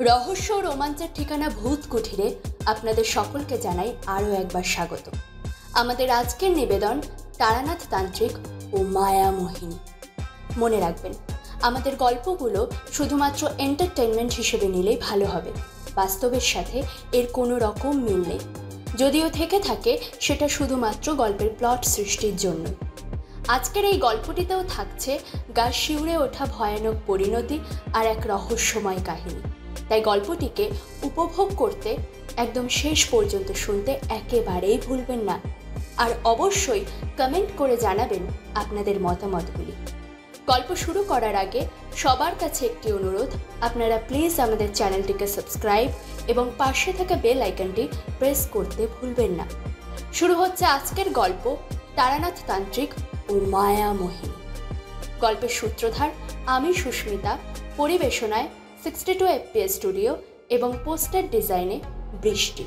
রহস্য ও রোমাঞ্চের ঠিকানা ভূত কুঠিরে আপনাদের সকলকে জানাই আরও একবার স্বাগত। আমাদের আজকের নিবেদন তারানাথ তান্ত্রিক ও মায়া মোহিনী। মনে রাখবেন, আমাদের গল্পগুলো শুধুমাত্র এন্টারটেনমেন্ট হিসেবে নিলেই ভালো হবে। বাস্তবের সাথে এর কোনো রকম মিল নেই। যদিও থেকে থাকে, সেটা শুধুমাত্র গল্পের প্লট সৃষ্টির জন্য। আজকের এই গল্পটিতেও থাকছে গা শিউরে ওঠা ভয়ানক পরিণতি আর এক রহস্যময় কাহিনী। তাই গল্পটিকে উপভোগ করতে একদম শেষ পর্যন্ত শুনতে একেবারেই ভুলবেন না। আর অবশ্যই কমেন্ট করে জানাবেন আপনাদের মতামতগুলি। গল্প শুরু করার আগে সবার কাছে একটি অনুরোধ, আপনারা প্লিজ আমাদের চ্যানেলটিকে সাবস্ক্রাইব এবং পাশে থাকা বেল আইকনটি প্রেস করতে ভুলবেন না। শুরু হচ্ছে আজকের গল্প তারানাথ তান্ত্রিক ও মায়া মোহিনী। গল্পের সূত্রধার আমি সুস্মিতা, পরিবেশনায় 62 FPS স্টুডিও এবং পোস্টার ডিজাইনে বৃষ্টি।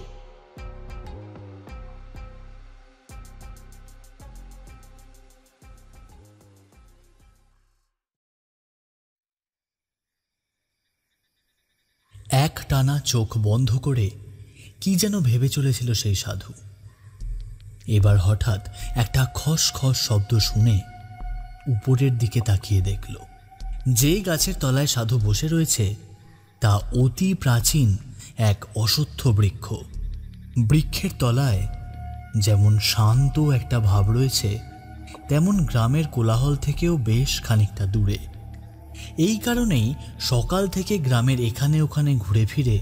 এক টানা চোখ বন্ধ করে কি যেন ভেবে চলেছিল সেই সাধু। এবার হঠাৎ একটা খস খস শব্দ শুনে উপরের দিকে তাকিয়ে দেখল, যে গাছের তলায় সাধু বসে রয়েছে তা অতি প্রাচীন এক অশ্বত্থ বৃক্ষ। বৃক্ষের তলায় যেমন শান্ত একটা ভাব রয়েছে, তেমন গ্রামের কোলাহল থেকেও বেশ খানিকটা দূরে। এই কারণেই সকাল থেকে গ্রামের এখানে ওখানে ঘুরে ফিরে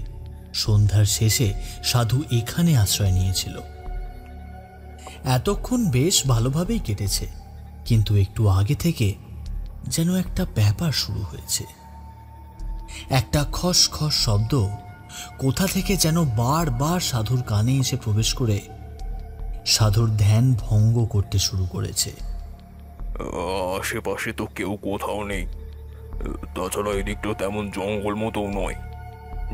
সন্ধ্যার শেষে সাধু এখানে আশ্রয় নিয়েছিল। এতক্ষণ বেশ ভালোভাবেই কেটেছে, কিন্তু একটু আগে থেকে যেন একটা ব্যাপার শুরু হয়েছে। একটা খস খস শব্দ কোথা থেকে যেন বারবার সাধুর কানে এসে প্রবেশ করে সাধুর ধ্যান ভঙ্গ করতে শুরু করেছে। আশেপাশে তো কেউ কোথাও নেই, তাছাড়া এদিকটা তেমন জঙ্গল মতোও নয়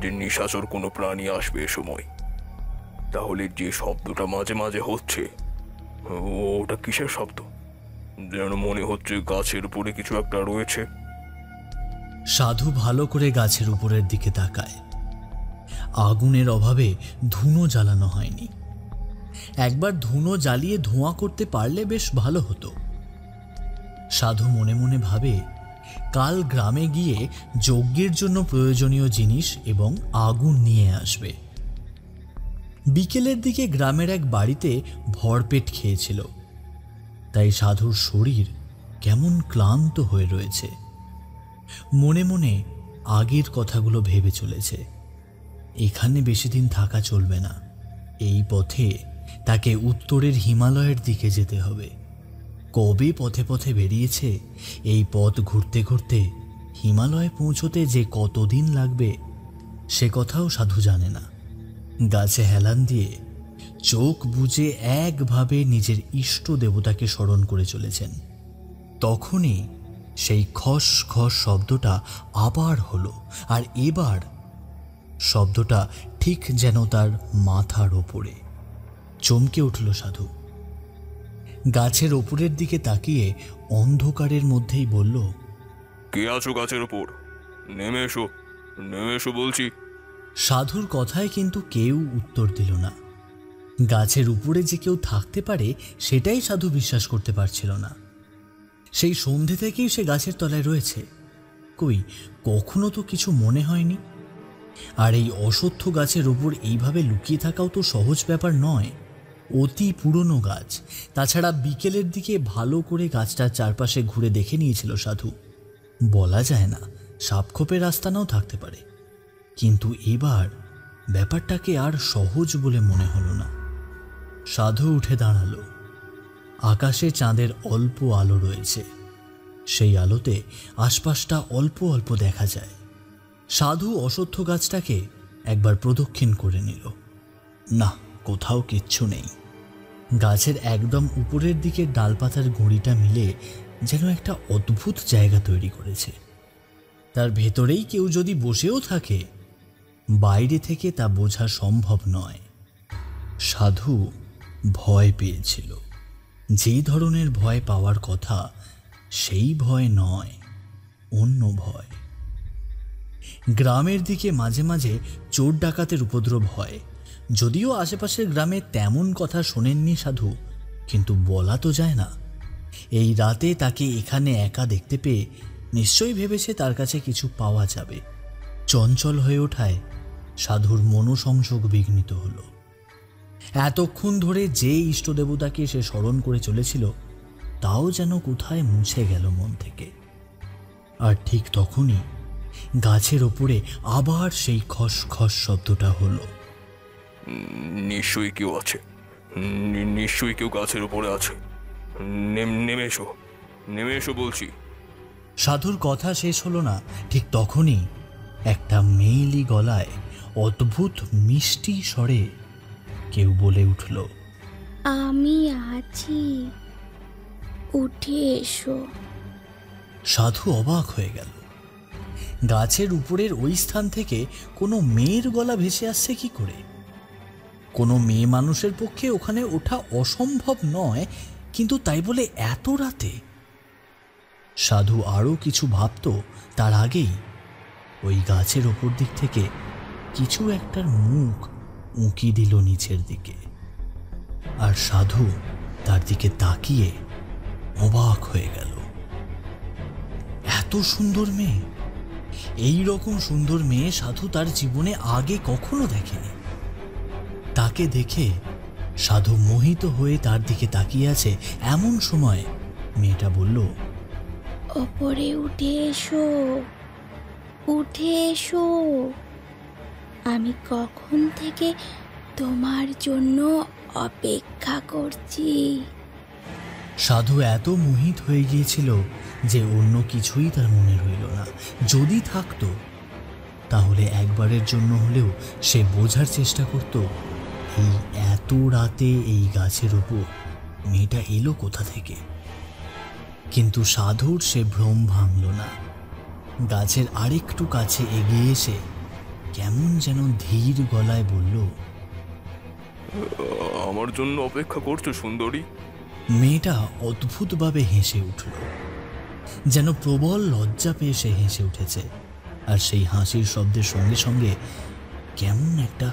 যে নিশাচর কোনো প্রাণী আসবে এ সময়। তাহলে যে শব্দটা মাঝে মাঝে হচ্ছে, ওটা কিসের শব্দ? যেন মনে হচ্ছে গাছের উপরে কিছু একটা রয়েছে। সাধু ভালো করে গাছের উপরের দিকে তাকায়। আগুনের অভাবে ধুনো জ্বালানো হয়নি। একবার ধুনো জ্বালিয়ে ধোঁয়া করতে পারলে বেশ ভালো হতো। সাধু মনে মনে ভাবে, কাল গ্রামে গিয়ে যজ্ঞের জন্য প্রয়োজনীয় জিনিস এবং আগুন নিয়ে আসবে। বিকেলের দিকে গ্রামের এক বাড়িতে ভরপেট খেয়েছিল, তাই সাধুর শরীর কেমন ক্লান্ত হয়ে রয়েছে। মনে মনে আগের কথাগুলো ভেবে চলেছে। এখানে বেশি দিন থাকা চলবে না। এই পথে তাকে উত্তরের হিমালয়ের দিকে যেতে হবে। কবে পথে পথে বেরিয়েছে, এই পথ ঘুরতে ঘুরতে হিমালয়ে পৌঁছতে যে কতদিন লাগবে সে কথাও সাধু জানে না। গাছে হেলান দিয়ে চোখ বুজে একভাবে নিজের ইষ্ট দেবতাকে স্মরণ করে চলেছেন। তখনই সেই খস খস শব্দটা আবার হলো, আর এবার শব্দটা ঠিক যেন তার মাথার ওপরে। চমকে উঠল সাধু। গাছের ওপরের দিকে তাকিয়ে অন্ধকারের মধ্যেই বলল, কে আছো গাছের ওপর? নেমে এসো, নেমে এসো বলছি। সাধুর কথায় কিন্তু কেউ উত্তর দিল না। গাছের উপরে যে কেউ থাকতে পারে সেটাই সাধু বিশ্বাস করতে পারছিল না। সেই সন্ধে থেকেই সে গাছের তলায় রয়েছে, কই কখনো তো কিছু মনে হয়নি। আর এই অশ্বত্থ গাছের উপর এইভাবে লুকিয়ে থাকাও তো সহজ ব্যাপার নয়। অতি পুরনো গাছ, তাছাড়া বিকেলের দিকে ভালো করে গাছটার চারপাশে ঘুরে দেখে নিয়েছিল সাধু। বলা যায় না, সাপখোপের আস্তানাও থাকতে পারে, কিন্তু এবার ব্যাপারটাকে আর সহজ বলে মনে হলো না। সাধু উঠে দাঁড়ালো। আকাশে চাঁদের অল্প আলো রয়েছে, সেই আলোতে আশপাশটা অল্প অল্প দেখা যায়। সাধু অশ্বত্থ গাছটাকে একবার প্রদক্ষিণ করে নিল। না, কোথাও কিচ্ছু নেই। গাছের একদম উপরের দিকে ডালপাতার গুঁড়িটা মিলে যেন একটা অদ্ভুত জায়গা তৈরি করেছে। তার ভেতরেই কেউ যদি বসেও থাকে, বাইরে থেকে তা বোঝা সম্ভব নয়। সাধু ভয় পেয়েছিল। যে ধরনের ভয় পাওয়ার কথা সেই ভয় নয়, অন্য ভয়। গ্রামের দিকে মাঝে মাঝে চোর ডাকাতের উপদ্রব হয়। যদিও আশেপাশের গ্রামে তেমন কথা শোনেননি সাধু, কিন্তু বলা তো যায় না। এই রাতে তাকে এখানে একা দেখতে পেয়ে নিশ্চয়ই ভেবেছে তার কাছে কিছু পাওয়া যাবে। চঞ্চল হয়ে ওঠায় সাধুর মনোসংযোগ বিঘ্নিত হলো। এতক্ষণ ধরে যে ইষ্টদেবতাকে সে স্মরণ করে চলেছিল তাও যেন কোথায় মুছে গেল মন থেকে। আর ঠিক তখনই গাছের ওপরে আবার সেই খস খস শব্দটা হলো। নিশ্চয়ই কেউ আছে, নিশ্চয়ই কেউ গাছের উপরে আছে। নেমে এসো, নেমে এসো বলছি। সাধুর কথা শেষ হলো না, ঠিক তখনই একটা মেয়েলি গলায় অদ্ভুত মিষ্টি স্বরে কেউ বলে উঠল, আমি আছি, উঠে এসো। সাধু অবাক হয়ে গেল। গাছের উপরের ওই স্থান থেকে কোনো মেয়ের গলা ভেসে আসছে কি করে? কোনো মেয়ে মানুষের পক্ষে ওখানে ওঠা অসম্ভব নয়, কিন্তু তাই বলে এত রাতে? সাধু আরও কিছু ভাবত তার আগেই ওই গাছের ওপর দিক থেকে কিছু একটার মুখ উঁকি দিল নিচের দিকে। আর সাধু তার দিকে তাকিয়ে অবাক হয়ে গেল। এত সুন্দর মেয়ে, এই রকম সুন্দর মেয়ে সাধু তার জীবনে আগে কখনো দেখেনি। তাকে দেখে সাধু মোহিত হয়ে তার দিকে তাকিয়ে আছে। এমন সময় মেয়েটা বলল, ওপরে উঠে এসো, উঠে এসো। আমি কখন থেকে তোমার জন্য অপেক্ষা করছি। সাধু এত মোহিত হয়ে গিয়েছিল যে অন্য কিছুই তার মনে রইল না। যদি থাকতো তাহলে একবারের জন্য হলেও সে বোঝার চেষ্টা করত এই এত রাতে এই গাছের ওপর মেয়েটা এলো কোথা থেকে। কিন্তু সাধুর সে ভ্রম ভাঙল না। গাছের আরেকটু কাছে এগিয়ে এসে কেমন যেন ধীর গলায় বলল, আমার জন্য অপেক্ষা করছো সুন্দরী? মেয়েটা অদ্ভুতভাবে হেসে উঠল, যেন প্রবল লজ্জা পেয়ে সে হেসে উঠেছে। আর সেই হাসির শব্দের সঙ্গে সঙ্গে কেমন একটা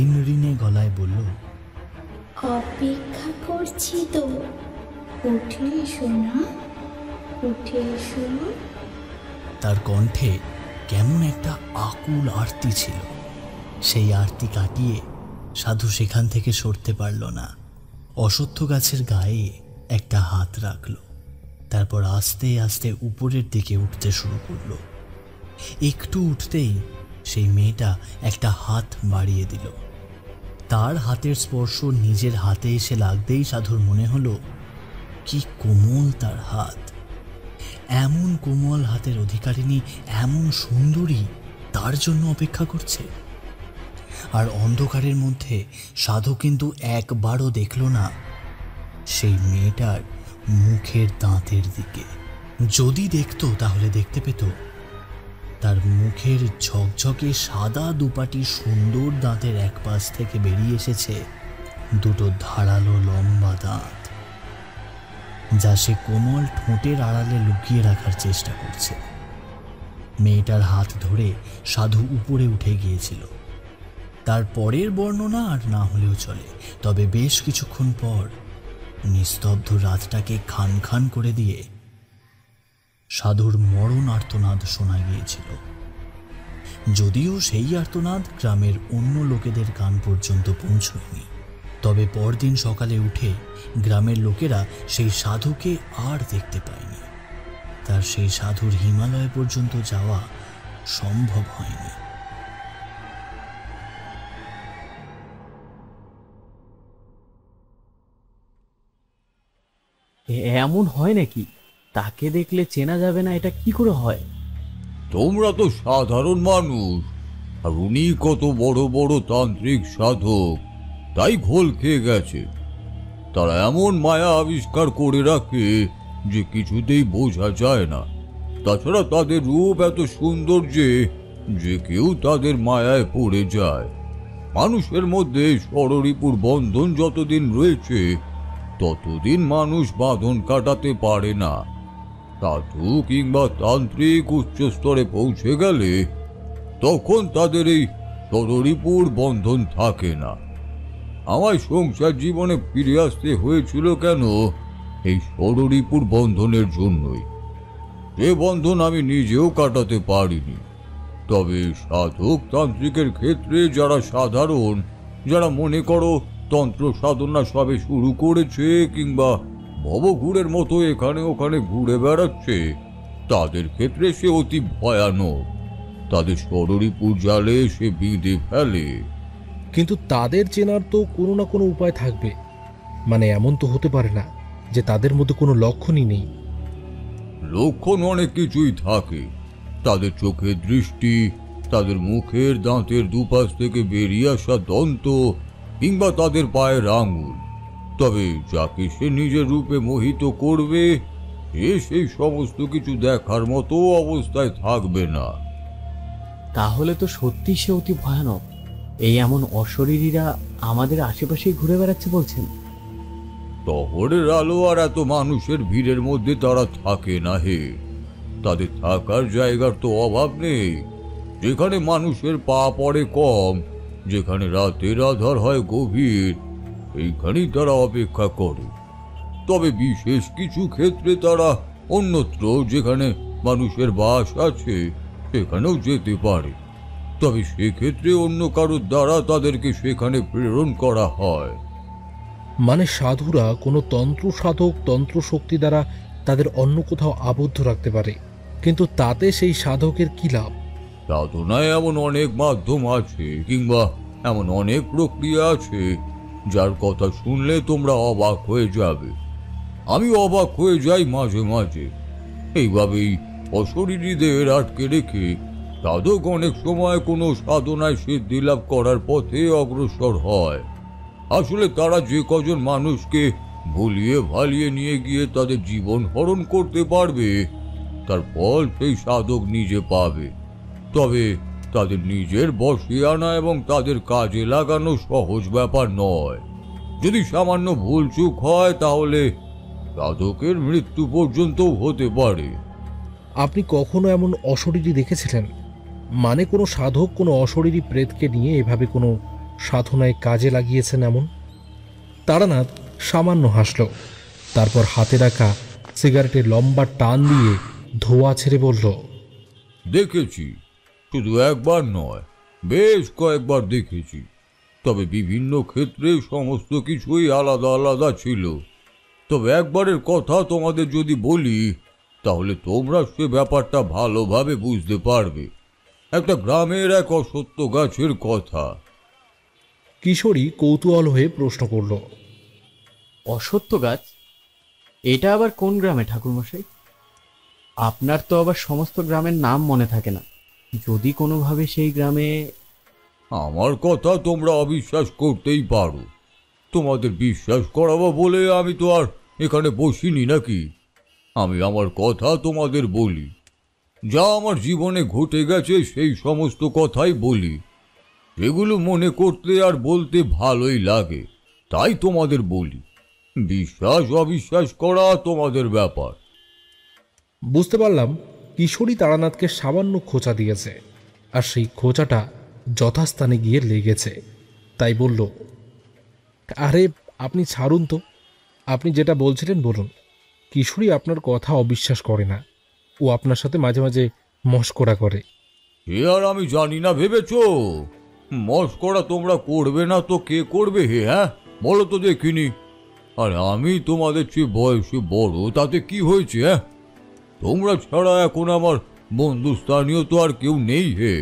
ঋণ ঋণে গলায় বলল, অপেক্ষা করছি তো, উঠে এসো না, উঠে এসো। তার কণ্ঠে কেমন একটা আকুল আরতি ছিল। সেই আরতি কাটিয়ে সাধু সেখান থেকে সরতে পারল না। অশ্বত্থ গাছের গায়ে একটা হাত রাখল, তারপর আস্তে আস্তে উপরের দিকে উঠতে শুরু করলো। একটু উঠতেই সেই মেয়েটা একটা হাত বাড়িয়ে দিল। তার হাতের স্পর্শ নিজের হাতে এসে লাগতেই সাধুর মনে হলো কি কোমল তার হাত। এমন কোমল হাতের অধিকারিণী, এমন সুন্দরী তার জন্য অপেক্ষা করছে। আর অন্ধকারের মধ্যে সাধু কিন্তু একবারও দেখল না সেই মেয়েটার মুখের দাঁতের দিকে। যদি দেখত তাহলে দেখতে পেত তার মুখের ঝকঝকে সাদা দুপাটি সুন্দর দাঁতের এক পাশ থেকে বেরিয়ে এসেছে দুটো ধারালো লম্বা দাঁত, যা সে কোমল ঠোঁটের আড়ালে লুকিয়ে রাখার চেষ্টা করছে। মেয়েটার হাত ধরে সাধু উপরে উঠে গিয়েছিল। তার পরের বর্ণনা আর না হলেও চলে, তবে বেশ কিছুক্ষণ পর নিস্তব্ধ রাতটাকে খান খান করে দিয়ে সাধুর মরণ আর্তনাদ শোনা গিয়েছিল। যদিও সেই আর্তনাদ গ্রামের অন্য লোকেদের কান পর্যন্ত পৌঁছয়নি, তবে পরদিন সকালে উঠে গ্রামের লোকেরা সেই সাধুকে আর দেখতে পায়নি। তার সেই সাধুর হিমালয় পর্যন্ত যাওয়া সম্ভব হয়নি। এমন হয় নাকি? তাকে দেখলে চেনা যাবে না, এটা কি করে হয়? তোমরা তো সাধারণ মানুষ, আর উনি কত বড় বড় তান্ত্রিক সাধক, তাই ঘোল খেয়ে গেছে। তারা এমন মায়া আবিষ্কার করে রাখে যে কিছুতেই বোঝা যায় না। তাছাড়া তাদের রূপ এত সুন্দর যে কেউ তাদের মায়ায় পড়ে যায়। মানুষের মধ্যে ষড়রিপুর বন্ধন যতদিন রয়েছে ততদিন মানুষ বাঁধন কাটাতে পারে না। সাধু কিংবা তান্ত্রিক উচ্চ স্তরে পৌঁছে গেলে তখন তাদের এই ষড়রিপুর বন্ধন থাকে না। আমার সংসার জীবনে ফিরে আসতে হয়েছিল কেন? এই ষড়রিপুর বন্ধনের জন্যই। সে বন্ধন আমি নিজেও কাটাতে পারিনি। তবে সাধক তান্ত্রিকের ক্ষেত্রে যারা সাধারণ, যারা মনে করো তন্ত্র সাধনা সবে শুরু করেছে কিংবা ভবঘুরের মতো এখানে ওখানে ঘুরে বেড়াচ্ছে, তাদের ক্ষেত্রে সে অতি ভয়ানক। তাদের ষড়রিপুর জালে সে বিঁধে ফেলে। কিন্তু তাদের চেনার তো কোনো না কোনো উপায় থাকবে। মানে এমন তো হতে পারে না যে তাদের মধ্যে কোনো লক্ষণই নেই। লক্ষণ অনেক কিছুই থাকে। তাদের চোখের দৃষ্টি, তাদের মুখের দাঁতের দুপাশ থেকে বেরিয়ে আসা দন্ত, কিংবা তাদের পায়ের আঙুল। তবে যাকে সে নিজের রূপে মোহিত করবে, সে সেই সমস্ত কিছু দেখার মতো অবস্থায় থাকবে না। তাহলে তো সত্যি সে অতি ভয়ানক। এই এমন অশরীরীরা আমাদের আশেপাশেই ঘুরে বেড়াচ্ছে বলছেন? শহরের আলো আর এত মানুষের ভিড়ের মধ্যে তারা থাকে না হে। তাদের থাকার জায়গার তো অভাব নেই। যেখানে মানুষের পা পড়ে কম, যেখানে রাতের আধার হয় গভীর, এইখানেই তারা অপেক্ষা করে। তবে বিশেষ কিছু ক্ষেত্রে তারা অন্যত্র যেখানে মানুষের বাস আছে সেখানেও যেতে পারে। তবে সেক্ষেত্রে অন্য কারোর দ্বারা তাদেরকে সেখানে প্রেরণ করা হয়। মানে সাধুরা কোনো তন্ত্র সাধক তন্ত্র শক্তি দ্বারা তাদের অন্য কোথাও আবদ্ধ রাখতে পারে, কিন্তু তাতে সেই সাধকের কি লাভ? সাধনায় এমন অনেক মাধ্যম আছে কিংবা এমন অনেক প্রক্রিয়া আছে যার কথা শুনলে তোমরা অবাক হয়ে যাবে। আমি অবাক হয়ে যাই মাঝে মাঝে। এইভাবেই অশরীরীদের আটকে রেখে সাধক অনেক সময় কোনো সাধনায় সিদ্ধি লাভ করার পথে অগ্রসর হয়। আসলে তারা যে কজন মানুষকে ভুলিয়ে ভালিয়ে নিয়ে গিয়ে তাদের জীবন হরণ করতে পারবে, তার ফল সেই সাধক নিজে পাবে। তবে তাদের নিজের বশে আনা এবং তাদের কাজে লাগানো সহজ ব্যাপার নয়। যদি সামান্য ভুলচুক হয় তাহলে সাধকের মৃত্যু পর্যন্তও হতে পারে। আপনি কখনো এমন অশরীরী দেখেছিলেন? মানে কোনো সাধক কোনো অশরীরী প্রেতকে নিয়ে এভাবে কোনো সাধনায় কাজে লাগিয়েছেন এমন? তারানাথ সামান্য হাসল, তারপর হাতে রাখা সিগারেটের লম্বা টান দিয়ে ধোঁয়া ছেড়ে বলল, দেখেছি, শুধু একবার নয়, বেশ কয়েকবার দেখেছি। তবে বিভিন্ন ক্ষেত্রে সমস্ত কিছুই আলাদা আলাদা ছিল। তবে একবারের কথা তোমাদের যদি বলি তাহলে তোমরা সে ব্যাপারটা ভালোভাবে বুঝতে পারবে। একটা গ্রামের এক অসত্য গাছের কথা। কিশোরী কৌতূহল হয়ে প্রশ্ন করল, অসত্য গাছ? এটা আবার কোন গ্রামে ঠাকুরমশাই? আপনার তো আবার সমস্ত গ্রামের নাম মনে থাকে না। যদি কোনোভাবে সেই গ্রামে... আমার কথা তোমরা অবিশ্বাস করতেই পারো। তোমাদের বিশ্বাস করাবো বলে আমি তো আর এখানে বসিনি নাকি। আমি আমার কথা তোমাদের বলি। যা আমার জীবনে ঘটে গেছে সেই সমস্ত কথাই বলি। সেগুলো মনে করতে আর বলতে ভালোই লাগে, তাই তোমাদের বলি। বিশ্বাস অবিশ্বাস করা তোমাদের ব্যাপার। বুঝতে পারলাম কিশোরী তারানাথকে সামান্য খোঁচা দিয়েছে, আর সেই খোঁচাটা যথাস্থানে গিয়ে লেগেছে। তাই বলল, আরে আপনি ছাড়ুন তো, আপনি যেটা বলছিলেন বলুন। কিশোরী আপনার কথা অবিশ্বাস করে না, ও আপনার সাথে মাঝে মাঝে মশকরা করে। এ আর আমি জানি না ভেবেছ? মশকরা তোমরা করবে না তো কে করবে হে? হ্যাঁ বলো তো দেখিনি। আর আমি তোমাদের চেয়ে বয়সে বড়, তাতে কি হয়েছে? হ্যাঁ, তোমরা ছাড়া এখন আমার বন্ধুস্থানীয় তো আর কেউ নেই হে।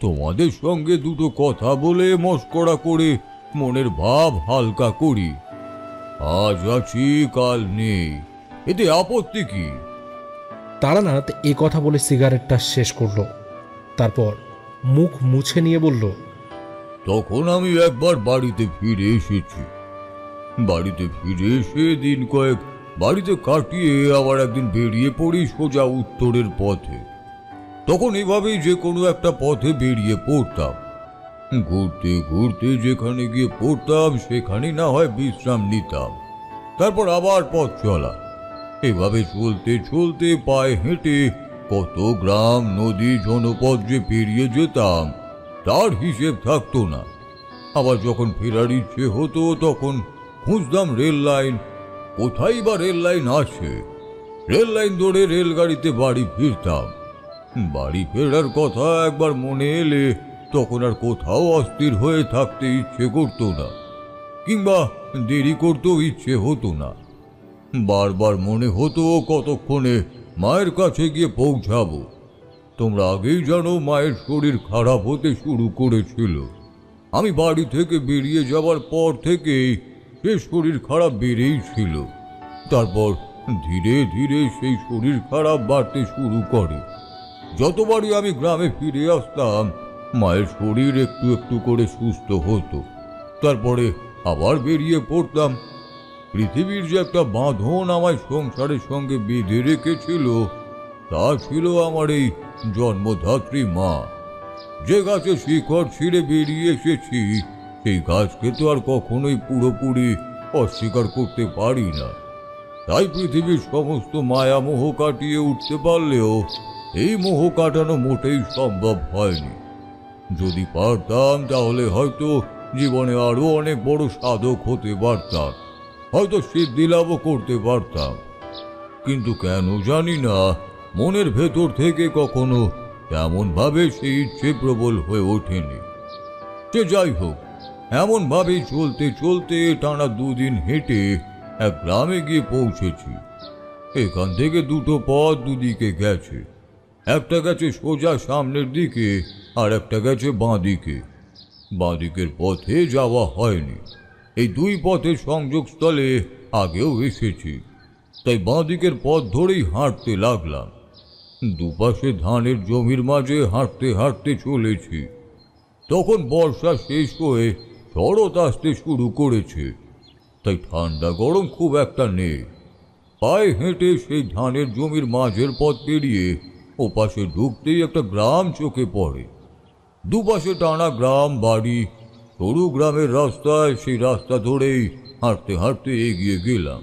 তোমাদের সঙ্গে দুটো কথা বলে মশকরা করে মনের ভাব হালকা করি। আজ আছি কাল নেই, এতে আপত্তি কি? তারানাথ এ কথা বলে সিগারেটটা শেষ করল, তারপর মুখ মুছে নিয়ে বলল, তখন আমি একবার বাড়িতে ফিরে এসেছি। বাড়িতে ফিরে এসে দিন কয়েক বাড়িতে কাটিয়ে আবার একদিন বেরিয়ে পড়ি সোজা উত্তরের পথে। তখন এভাবেই যে কোনো একটা পথে বেরিয়ে পড়তাম। ঘুরতে ঘুরতে যেখানে গিয়ে পড়তাম সেখানে না হয় বিশ্রাম নিতাম, তারপর আবার পথ চলা। এভাবে চলতে চলতে পায়ে হেঁটে কত গ্রাম নদী জনপদ যে পেরিয়ে যেতাম তার হিসেব থাকতো না। আবার যখন ফেরার ইচ্ছে হতো তখন খুঁজতাম রেল লাইন, কোথায় বা রেল লাইন আছে। রেল লাইন ধরে রেলগাড়িতে বাড়ি ফিরতাম। বাড়ি ফেরার কথা একবার মনে এলে তখন আর কোথাও অস্থির হয়ে থাকতে ইচ্ছে করতো না, কিংবা দেরি করতেও ইচ্ছে হতো না। বারবার মনে হতো কতক্ষণে মায়ের কাছে গিয়ে পৌঁছাবো। তোমরা আগেই জানো মায়ের শরীর খারাপ হতে শুরু করেছিল। আমি বাড়ি থেকে বেরিয়ে যাওয়ার পর থেকেই সে শরীর খারাপ বেড়েই ছিল। তারপর ধীরে ধীরে সেই শরীর খারাপ বাড়তে শুরু করে। যতবারই আমি গ্রামে ফিরে আসতাম মায়ের শরীর একটু একটু করে সুস্থ হতো। তারপরে আবার বেরিয়ে পড়তাম। পৃথিবীর যে একটা বাঁধন আমায় সংসারের সঙ্গে বেঁধে রেখেছিল তা ছিল আমার এই জন্মধাত্রী মা। যে গাছে শিকড় ছিঁড়ে বেরিয়ে এসেছি সেই গাছকে তো আর কখনোই পুরোপুরি অস্বীকার করতে পারি না। তাই পৃথিবীর সমস্ত মায়া মোহ কাটিয়ে উঠতে পারলেও এই মোহ কাটানো মোটেই সম্ভব হয়নি। যদি পারতাম তাহলে হয়তো জীবনে আরো অনেক বড় সাধক হতে পারতাম, হয়তো সিদ্ধি লাভও করতে পারতাম। কিন্তু কেন জানি না মনের ভেতর থেকে কখনো তেমন ভাবে সেই ইচ্ছে প্রবল হয়ে ওঠেনি। সে যাই হোক, এমন ভাবেই চলতে চলতে টানা 2 দিন হেঁটে এক গ্রামে গিয়ে পৌঁছেছি। এখান থেকে 2টো পথ দুদিকে গেছে। একটা গেছে সোজা সামনের দিকে আর একটা গেছে বাঁ দিকে। বাঁ দিকের পথে যাওয়া হয়নি। এই 2 পথের সংযোগস্থলে আগেও এসেছি, তাই বাঁ দিকের পথ ধরেই হাঁটতে লাগলাম। দুপাশে ধানের জমির মাঝে হাঁটতে হাঁটতে চলেছি। তখন বর্ষা শেষ হয়ে শরৎ আসতে শুরু করেছে, তাই ঠান্ডা গরম খুব একটা নেই। পায়ে হেঁটে সেই ধানের জমির মাঝের পথ পেরিয়ে ওপাশে ঢুকতেই একটা গ্রাম চোখে পড়ে। দুপাশে টানা গ্রাম বাড়ি। সরু গ্রামের রাস্তায় সেই রাস্তা ধরেই হাঁটতে হাঁটতে এগিয়ে গেলাম।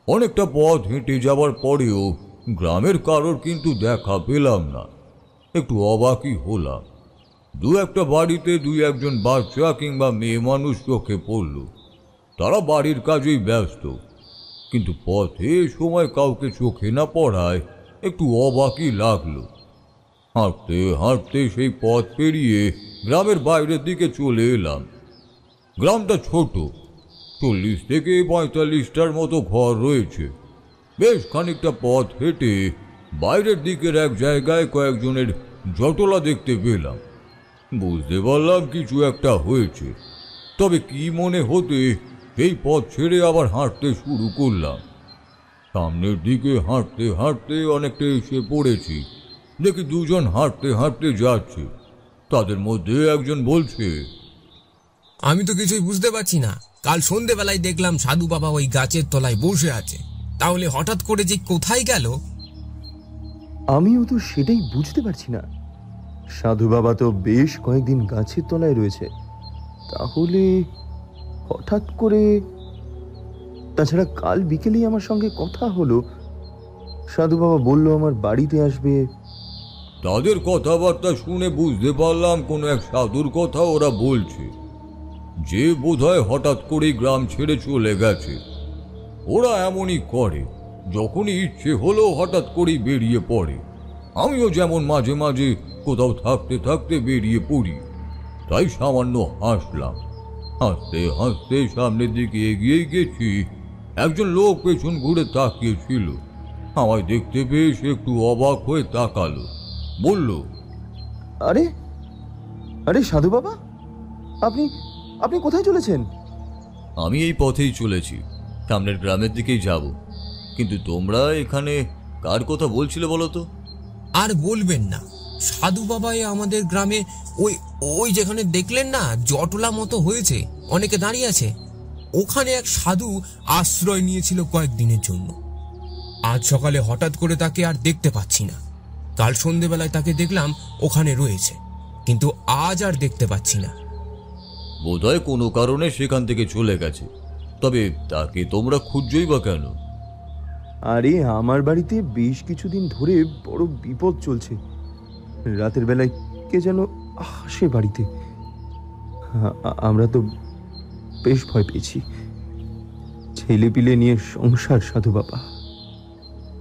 অনেকটা পথ হেঁটে যাওয়ার পরেও গ্রামের কারোর কিন্তু দেখা পেলাম না। একটু অবাকই হলাম। 2-একটা বাড়িতে 2-একজন বাচ্চা কিংবা মেয়ে মানুষ চোখে পড়ল। তারা বাড়ির কাজেই ব্যস্ত, কিন্তু পথে সময় কাউকে চোখে না পড়ায় একটু অবাকই লাগলো। হাঁটতে হাঁটতে সেই পথ পেরিয়ে গ্রামের বাইরের দিকে চলে এলাম। গ্রামটা ছোট, 40 থেকে 45টার মতো ঘর রয়েছে। বেশ খানিকটা পথ হেঁটে বাইরের দিকের এক জায়গায় কয়েকজনের জটলা দেখতে পেলাম। বুঝতে পারলাম কিছু একটা হয়েছে, তবে কি মনে হতে সেই পথ ছেড়ে আবার হাঁটতে শুরু করলাম। সামনের দিকে হাঁটতে হাঁটতে অনেকটা এসে পড়েছি। দেখি 2 জন হাঁটতে হাঁটতে যাচ্ছে। তাদের মধ্যে একজন বলছে, আমি তো কিছুই বুঝতে পারছি না। কাল সন্ধেবেলায় দেখলাম সাধু বাবা ওই গাছের তলায় বসে আছে, তাহলে হঠাৎ করে যে কোথায় গেল? আমিও তো সেটাই বুঝতে পারছি না। সাধু বাবা তো বেশ কয়েকদিন গাছের তলায় রয়েছে, তাহলে হঠাৎ করে? তাছাড়া কাল বিকেলেই আমার সঙ্গে কথা হলো, সাধু বাবা বলল আমার বাড়িতে আসবে। তাদের কথাবার্তা শুনে বুঝতে পারলাম কোনো এক সাধুর কথা ওরা বলছে, যে বোধহয় হঠাৎ করেই গ্রাম ছেড়ে চলে গেছে। ওরা এমনই করে, যখনই ইচ্ছে হলো হঠাৎ করেই বেরিয়ে পড়ে। আমিও যেমন মাঝে মাঝে কোথাও থাকতে থাকতে বেরিয়ে পড়ি। তাই সামান্য হাসলাম। হাসতে হাসতে সামনের দিকে এগিয়ে গেছি। একজন লোক পেছন ঘুরে তাকিয়েছিল। আমায় দেখতে পেয়ে সে একটু অবাক হয়ে তাকালো, বলল, আরে আরে সাধু বাবা, আপনি আপনি কোথায় চলেছেন? আমি এই পথেই চলেছি, সামনের গ্রামের দিকেই যাব। কিন্তু তোমরা এখানে কার কথা বলছিলে বলো তো? আর বলবেন না, সাধু বাবাই আমাদের গ্রামে ওই ওই যেখানে দেখলেন না জটলা মতো হয়েছে, অনেকে দাঁড়িয়ে আছে, ওখানে এক সাধু আশ্রয় নিয়েছিল কয়েকদিনের জন্য। আজ সকালে হঠাৎ করে তাকে আর দেখতে পাচ্ছি না। কাল সন্ধেবেলায় তাকে দেখলাম ওখানে রয়েছে, কিন্তু আজ আর দেখতে পাচ্ছি না। বোধহয় কোনো কারণে সেখান থেকে চলে গেছে। তবে তাকে তোমরা খুঁজছই বা কেন? আরে আমার বাড়িতে বেশ কিছুদিন ধরে বড় বিপদ চলছে। রাতের বেলায় কে যেন আসে বাড়িতে। আমরা তো বেশ ভয় পেয়েছি। ছেলে পিলে নিয়ে সংসার সাধু বাবা।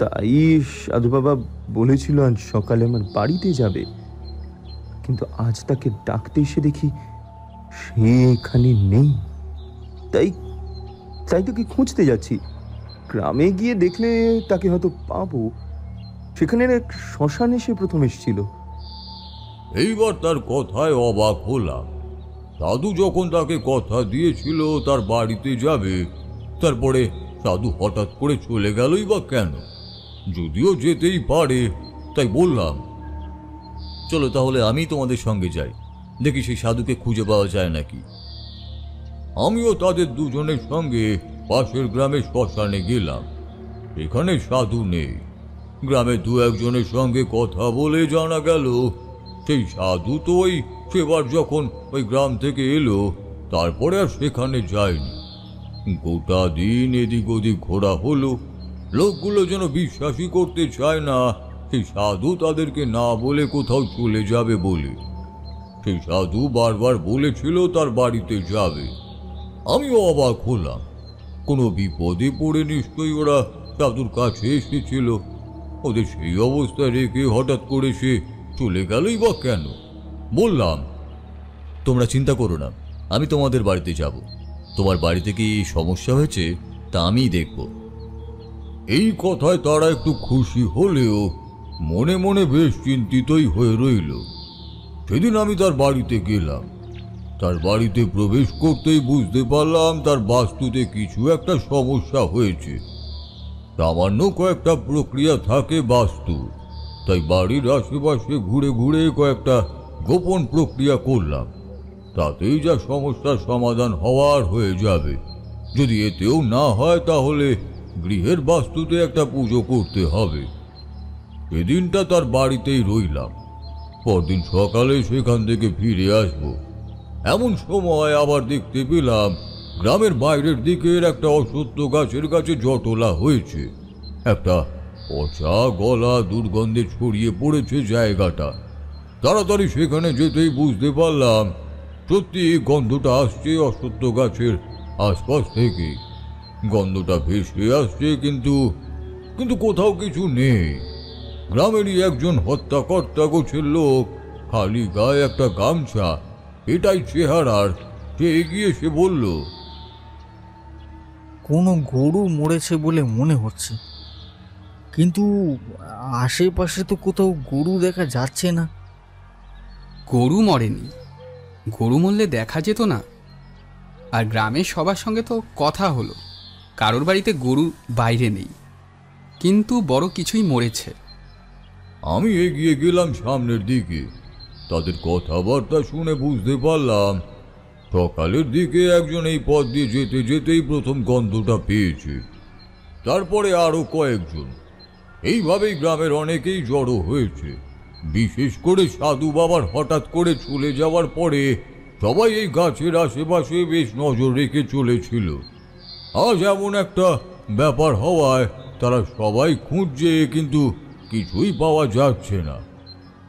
তাই সাধু বাবা বলেছিল আজ সকালে আমার বাড়িতে যাবে, কিন্তু আজ তাকে ডাকতে এসে দেখি সে এখানে নেই। তাই তাকে খুঁজতে যাচ্ছি। গ্রামে গিয়ে দেখলে তাকে হয়তো পাবো। সেখানে এক শ্মশানে সে প্রথম এসেছিল। এইবার তার কথায় অবাক হলাম। সাধু যখন তাকে কথা দিয়েছিল তার বাড়িতে যাবে, তারপরে সাধু হঠাৎ করে চলে গেলই বা কেন? যদিও যেতেই পারে, তাই বললাম, চলো তাহলে আমি তোমাদের সঙ্গে যাই, দেখি সেই সাধুকে খুঁজে পাওয়া যায় নাকি। আমিও তাদের দুজনের সঙ্গে পাশের গ্রামের শ্মশানে গেলাম। এখানে সাধু নেই। গ্রামে দু একজনের সঙ্গে কথা বলে জানা গেল সেই সাধু তো ওই সেবার যখন ওই গ্রাম থেকে এলো তারপরে আর সেখানে যায়নি। গোটা দিন এদিক ওদিক ঘোরা হলো। লোকগুলো যেন বিশ্বাসই করতে চায় না সেই সাধু তাদেরকে না বলে কোথাও চলে যাবে বলে। সেই সাধু বারবার বলেছিল তার বাড়িতে যাবে। আমিও অবাক হলাম। কোনো বিপদে পড়ে নিশ্চয়ই ওরা সাধুর কাছে এসেছিল। ওদের সেই অবস্থা রেখে হঠাৎ করে সে চলে গেলই বা কেন? বললাম, তোমরা চিন্তা করো না, আমি তোমাদের বাড়িতে যাব। তোমার বাড়িতে কি সমস্যা হয়েছে তা আমিই দেখব। এই কথায় তারা একটু খুশি হলেও মনে মনে বেশ চিন্তিতই হয়ে রইল। সেদিন আমি তার বাড়িতে গেলাম। তার বাড়িতে প্রবেশ করতেই বুঝতে পারলাম তার বাস্তুতে কিছু একটা সমস্যা হয়েছে। সামান্য কয়েকটা প্রক্রিয়া থাকে বাস্তু, তাই বাড়ির আশেপাশে ঘুরে ঘুরে কয়েকটা গোপন প্রক্রিয়া করলাম। তাতেই যা সমস্যার সমাধান হওয়ার হয়ে যাবে। যদি এতেও না হয় তাহলে গৃহের বাস্তুতে একটা পুজো করতে হবে। সেদিনটা তার বাড়িতেই রইলাম। পরদিন সকালে সেখান থেকে ফিরে আসব। এমন সময় আবার দেখতে পেলাম গ্রামের বাইরের দিকের একটা অশ্বত্থ গাছের কাছে জটলা হয়েছে। একটা পচা গলা দুর্গন্ধে ছড়িয়ে পড়েছে জায়গাটা। তাড়াতাড়ি সেখানে যেতেই বুঝতে পারলাম সত্যি গন্ধটা আসছে অশ্বত্থ গাছের আশপাশ থেকে। গন্ধটা ভেসে আসছে, কিন্তু কোথাও কিছু নেই। গ্রামেরই একজন হত্যাকর্তা গোছের লোক, খালি গায়ে একটা গামছা, এটাই চেহারার। সে এগিয়ে এসে বলল, কোনো গরু মরেছে বলে মনে হচ্ছে, কিন্তু আশেপাশে তো কোথাও গরু দেখা যাচ্ছে না। গরু মরেনি, গরু মরলে দেখা যেত না। আর গ্রামের সবার সঙ্গে তো কথা হলো, কারোর বাড়িতে গরু বাইরে নেই, কিন্তু বড় কিছুই মরেছে। আমি এগিয়ে গেলাম সামনের দিকে। তাদের কথাবার্তা শুনে বুঝতে পারলাম সকালের দিকে একজন এই পথ দিয়ে যেতে যেতেই প্রথম গন্ধটা পেয়েছে। তারপরে আরো কয়েকজন। এইভাবেই গ্রামের অনেকেই জড়ো হয়েছে। বিশেষ করে সাধু বাবার হঠাৎ করে চলে যাওয়ার পরে সবাই এই গাছের আশেপাশে বেশ নজর রেখে চলেছিল। আজ এমন একটা ব্যাপার হওয়ায় তারা সবাই খুঁজছে, কিন্তু কিছুই পাওয়া যাচ্ছে না।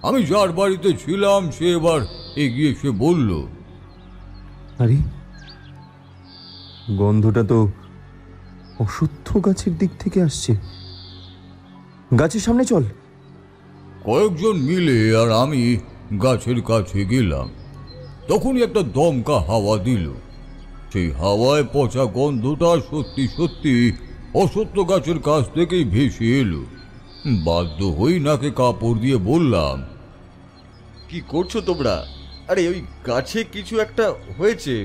আমি যার বাড়িতে ছিলাম সে এবার এগিয়ে এসে বলল, আরে গন্ধটা তো অশ্বত্থ গাছের দিক থেকে আসছে। গাছের সামনে চল। কয়েকজন মিলে আর আমি গাছের কাছে গেলাম। তখনই একটা দমকা হাওয়া দিল। সেই হাওয়ায় পচা গন্ধটা সত্যি সত্যি অশ্বত্থ গাছের কাছ থেকেই ভেসে এলো। বাধ্য হই নাকে কাপড় দিয়ে বললাম, কি করছো তোমরা? আরে ওই গাছে কিছু একটা হয়েছে,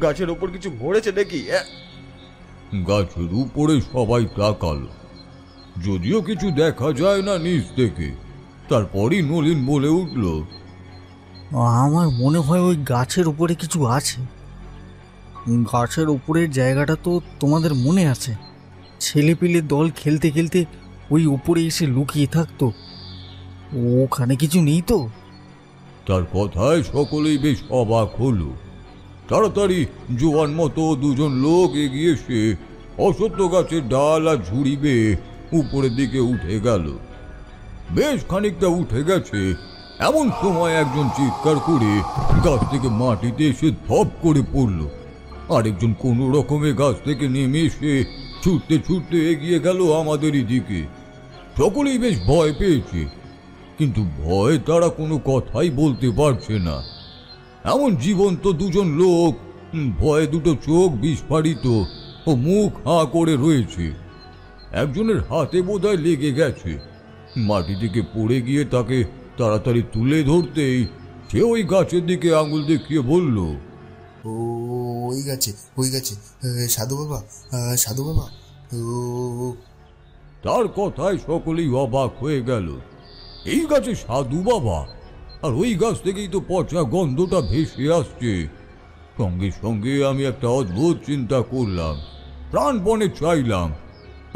গাছের ওপর কিছু ভরেছে নাকি? গাছের উপরে সবাই তাকালো। যদিও কিছু দেখা যায় না নিচ থেকে। তারপরই নলিন বলে উঠল, আমার মনে হয় ওই গাছের উপরে কিছু আছে। গাছের উপরের জায়গাটা তো তোমাদের মনে আছে, ছেলেপিলে দল খেলতে খেলতে ওই উপরে এসে লুকিয়ে থাকতো। ওখানে কিছু নেই তো? তার কথায় সকলেই বেশ অবাক হলো। তাড়াতাড়ি জোয়ান মতো দুজন লোক এগিয়ে এসে অশ্বত্থ গাছের ডাল আর ঝুড়ি বেয়ে উপরের দিকে উঠে গেল। বেশ খানিকটা উঠে গেছে, এমন সময় একজন চিৎকার করে গাছ থেকে মাটিতে এসে ধপ করে পড়ল। আরেকজন কোনো রকমে গাছ থেকে নেমে এসে ছুটতে ছুটতে এগিয়ে গেল আমাদেরই দিকে। সকলেই বেশ ভয় পেয়েছে, কিন্তু ভয়ে তারা কোনো কথাই বলতে পারছে না। এমন জীবন্ত দুজন লোক, ভয়ে দুটো চোখ বিস্ফারিত ও মুখ হাঁ করে রয়েছে। একজনের হাতে বোধহয় লেগে গেছে। মাটি থেকে পড়ে গিয়ে তাকে তাড়াতাড়ি তুলে ধরতেই সে ওই গাছের দিকে আঙুল দেখিয়ে বলল, ওই গাছে সাধু বাবা, সাধু বাবা। তার কথায় সকলেই অবাক হয়ে গেল। এই গাছে সাধু বাবা? আর ওই গাছ থেকেই তো পচা গন্ধটা ভেসে আসছে। সঙ্গে সঙ্গে আমি একটা অদ্ভুত চিন্তা করলাম, প্রাণপণে চাইলাম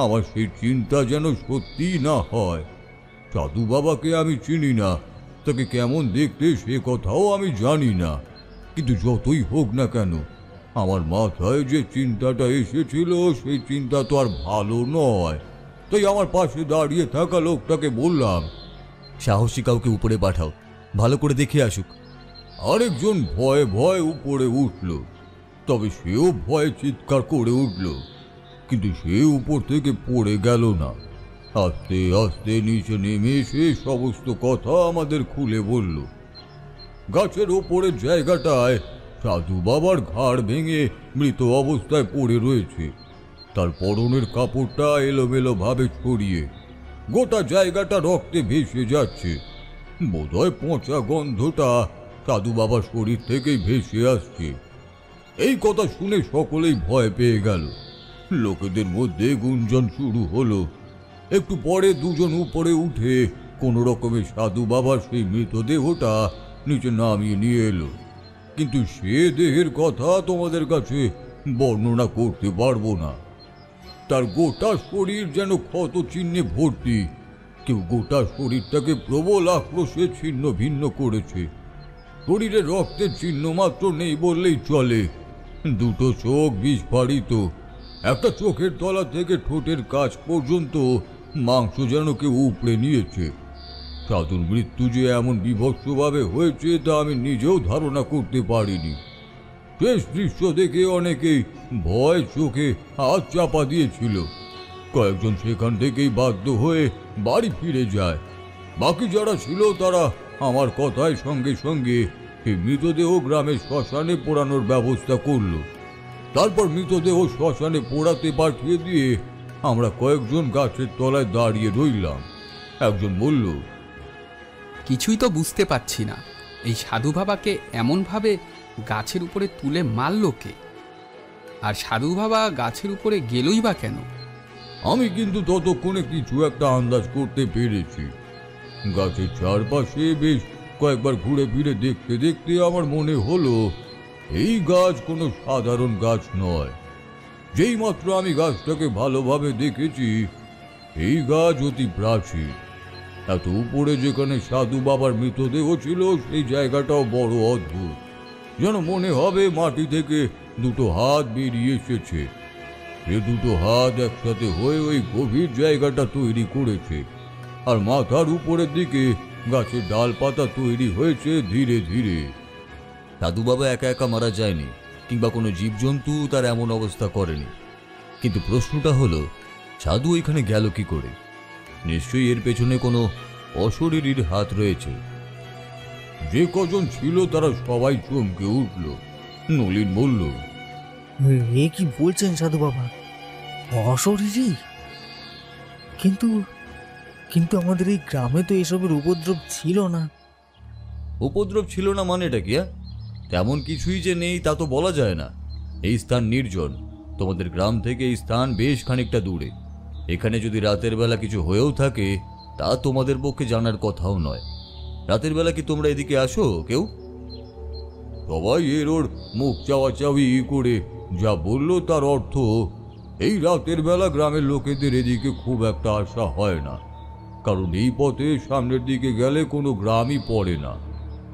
আমার সেই চিন্তা যেন সত্যি না হয়। সাধু বাবাকে আমি চিনি না, তাকে কেমন দেখতে সে কথাও আমি জানি না, কিন্তু যতই হোক না কেন আমার মাথায় যে চিন্তাটা এসেছিল সেই চিন্তা তো আর ভালো নয়। তাই আমার পাশে দাঁড়িয়ে থাকা লোকটাকে বললাম, সাহসী কাউকে উপরে পাঠাও, ভালো করে দেখে আসুক। আরেকজন ভয়ে ভয়ে উপরে উঠল, তবে সেও ভয়ে চিৎকার করে উঠল, কিন্তু সে উপর থেকে পড়ে গেল না। আস্তে আস্তে নিচে নেমে এসে সমস্ত কথা আমাদের খুলে বলল। গাছের ওপরের জায়গাটায় সাধু বাবার ঘাড় ভেঙে মৃত অবস্থায় পড়ে রয়েছে। তার পরনের কাপড়টা এলোমেলো ভাবে ছড়িয়ে গোটা জায়গাটা রক্তে ভেসে যাচ্ছে। বোধহয় পচা গন্ধটা সাধু বাবার শরীর থেকেই ভেসে আসছে। এই কথা শুনে সকলেই ভয় পেয়ে গেল। লোকেদের মধ্যে গুঞ্জন শুরু হলো। একটু পরে দুজন উপরে উঠে কোনো রকমে সাধু বাবার সেই মৃতদেহটা নিচে নামিয়ে নিয়ে এলো, কিন্তু সে দেহের কথা তোমাদের কাছে বর্ণনা করতে পারবো না। তার গোটা শরীর যেন ক্ষত চিহ্নে ভর্তি। কেউ গোটা শরীরটাকে প্রবল আক্রোশে ছিন্ন ভিন্ন করেছে। শরীরে রক্তের চিহ্ন মাত্র নেই বললেই চলে। দুটো চোখ বিস্ফারিত, একটা চোখের তলা থেকে ঠোঁটের কাছ পর্যন্ত মাংস যেন কেউ উপড়ে নিয়েছে। সাধুর মৃত্যু যে এমন বিভৎসভাবে হয়েছে তা আমি নিজেও ধারণা করতে পারিনি। শেষ দৃশ্য দেখে অনেকেই ভয় চোখে হাত চাপা দিয়েছিল। কয়েকজন সেখান থেকেই বাধ্য হয়ে বাড়ি ফিরে যায়। বাকি যারা ছিল তারা আমার কথায় সঙ্গে সঙ্গে সেই মৃতদেহ গ্রামের শ্মশানে পোড়ানোর ব্যবস্থা করল। তারপর মৃতদেহ শ্মশানে পোড়াতে পাঠিয়ে দিয়ে আমরা কয়েকজন গাছের তলায় দাঁড়িয়ে রইলাম। একজন বলল, কিছুই তো বুঝতে পারছি না, এই সাধু বাবাকে এমনভাবে গাছের উপরে তুলে মারল কে? আর সাধু বাবা গাছের উপরে গেলই বা কেন? আমি কিন্তু ততক্ষণে কিছু একটা আন্দাজ করতে পেরেছি। গাছের চারপাশে বেশ কয়েকবার ঘুরে ফিরে দেখতে দেখতে আমার মনে হলো এই গাছ কোনো সাধারণ গাছ নয়। যেই মাত্র আমি গাছটাকে ভালোভাবে দেখেছি, এই গাছ অতি প্রাচীন। এত উপরে যেখানে সাধু বাবার মৃতদেহ ছিল সেই জায়গাটাও বড় অদ্ভুত, যেন মনে হবে মাটি থেকে দুটো হাত বেরিয়ে এসেছে। এ দুটো হাত একসাথে হয়ে ওই গভীর জায়গাটা তৈরি করেছে, আর মাথার উপরের দিকে গাছের ডালপাতা তৈরি হয়েছে ধীরে ধীরে। সাধু বাবা একা একা মারা যায়নি, কিংবা কোনো জীবজন্তু তার এমন অবস্থা করেনি। কিন্তু প্রশ্নটা হলো, সাধু এখানে গেল কি করে? নিশ্চয়ই এর পেছনে কোনো অশরীরীর হাত রয়েছে। যে কজন ছিল তারা সবাই চমকে উঠল। নলিন বলল, এ কি বলছেন সাধু বাবা? অশরীরী? কিন্তু কিন্তু আমাদের এই গ্রামে তো এসবের উপদ্রব ছিল না। উপদ্রব ছিল না মানে এটা কি? তেমন কিছুই যে নেই তা তো বলা যায় না। এই স্থান নির্জন, তোমাদের গ্রাম থেকে এই স্থান বেশ খানিকটা দূরে। এখানে যদি রাতের বেলা কিছু হয়েও থাকে তা তোমাদের পক্ষে জানার কথাও নয়। রাতের বেলা কি তোমরা এদিকে আসো কেউ? সবাই এর ওর মুখ চাওয়াচাওয়ি করে যা বলল তার অর্থ এই রাতের বেলা গ্রামের লোকেদের এদিকে খুব একটা আসা হয় না, কারণ এই পথে সামনের দিকে গেলে কোনো গ্রামই পড়ে না।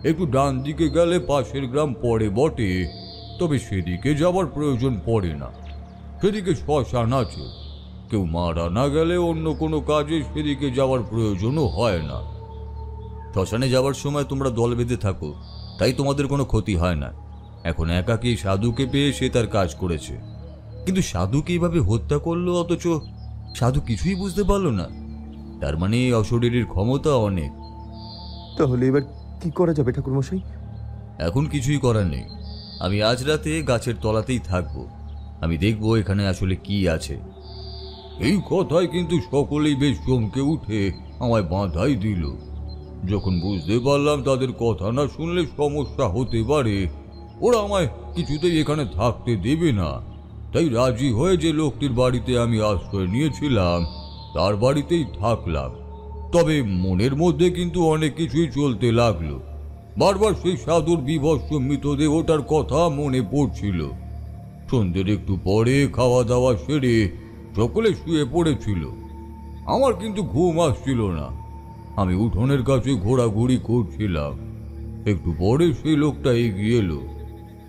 একটু ডান দিকে গেলে পাশের গ্রাম পড়ে বটে, তবে সেদিকে যাবার প্রয়োজন পড়ে না। সেদিকে শ্মশান আছে। কেউ মারা না গেলে অন্য কোনো কাজে সেদিকে যাওয়ার প্রয়োজনও হয় না। শ্মশানে যাওয়ার সময় তোমরা দল বেঁধে থাকো, তাই তোমাদের কোনো ক্ষতি হয় না। এখন একাকী সাধুকে পেয়ে সে তার কাজ করেছে, কিন্তু সাধুকে এইভাবে হত্যা করলো, অথচ সাধু কিছুই বুঝতে পারলো না। তার মানে অশরীরীর ক্ষমতা অনেক। তাহলে এবার কি করা যাবে ঠাকুরমশাই? এখন কিছুই করার নেই। আমি আজ রাতে গাছের তলাতেই থাকবো। আমি দেখবো এখানে আসলে কি আছে। এই কথায় কিন্তু সকলেই বেশ চমকে উঠে আমায় বাঁধাই দিল। যখন বুঝতে পারলাম তাদের কথা না শুনলে সমস্যা হতে পারে, ওরা আমায় কিছুতেই এখানে থাকতে দেবে না, তাই রাজি হয়ে যে লোকটির বাড়িতে আমি আশ্রয় নিয়েছিলাম তার বাড়িতেই থাকলাম। তবে মনের মধ্যে কিন্তু অনেক কিছুই চলতে লাগলো। বারবার সেই সাধুর বিভৎস মৃতদেহটার কথা মনে পড়ছিল। সন্ধ্যের একটু পরে খাওয়া দাওয়া সেরে সকলে শুয়ে পড়েছিল। আমার কিন্তু ঘুম আসছিল না। আমি উঠোনের কাছে ঘোরাঘুরি করছিলাম। একটু পরে সেই লোকটা এগিয়ে এলো।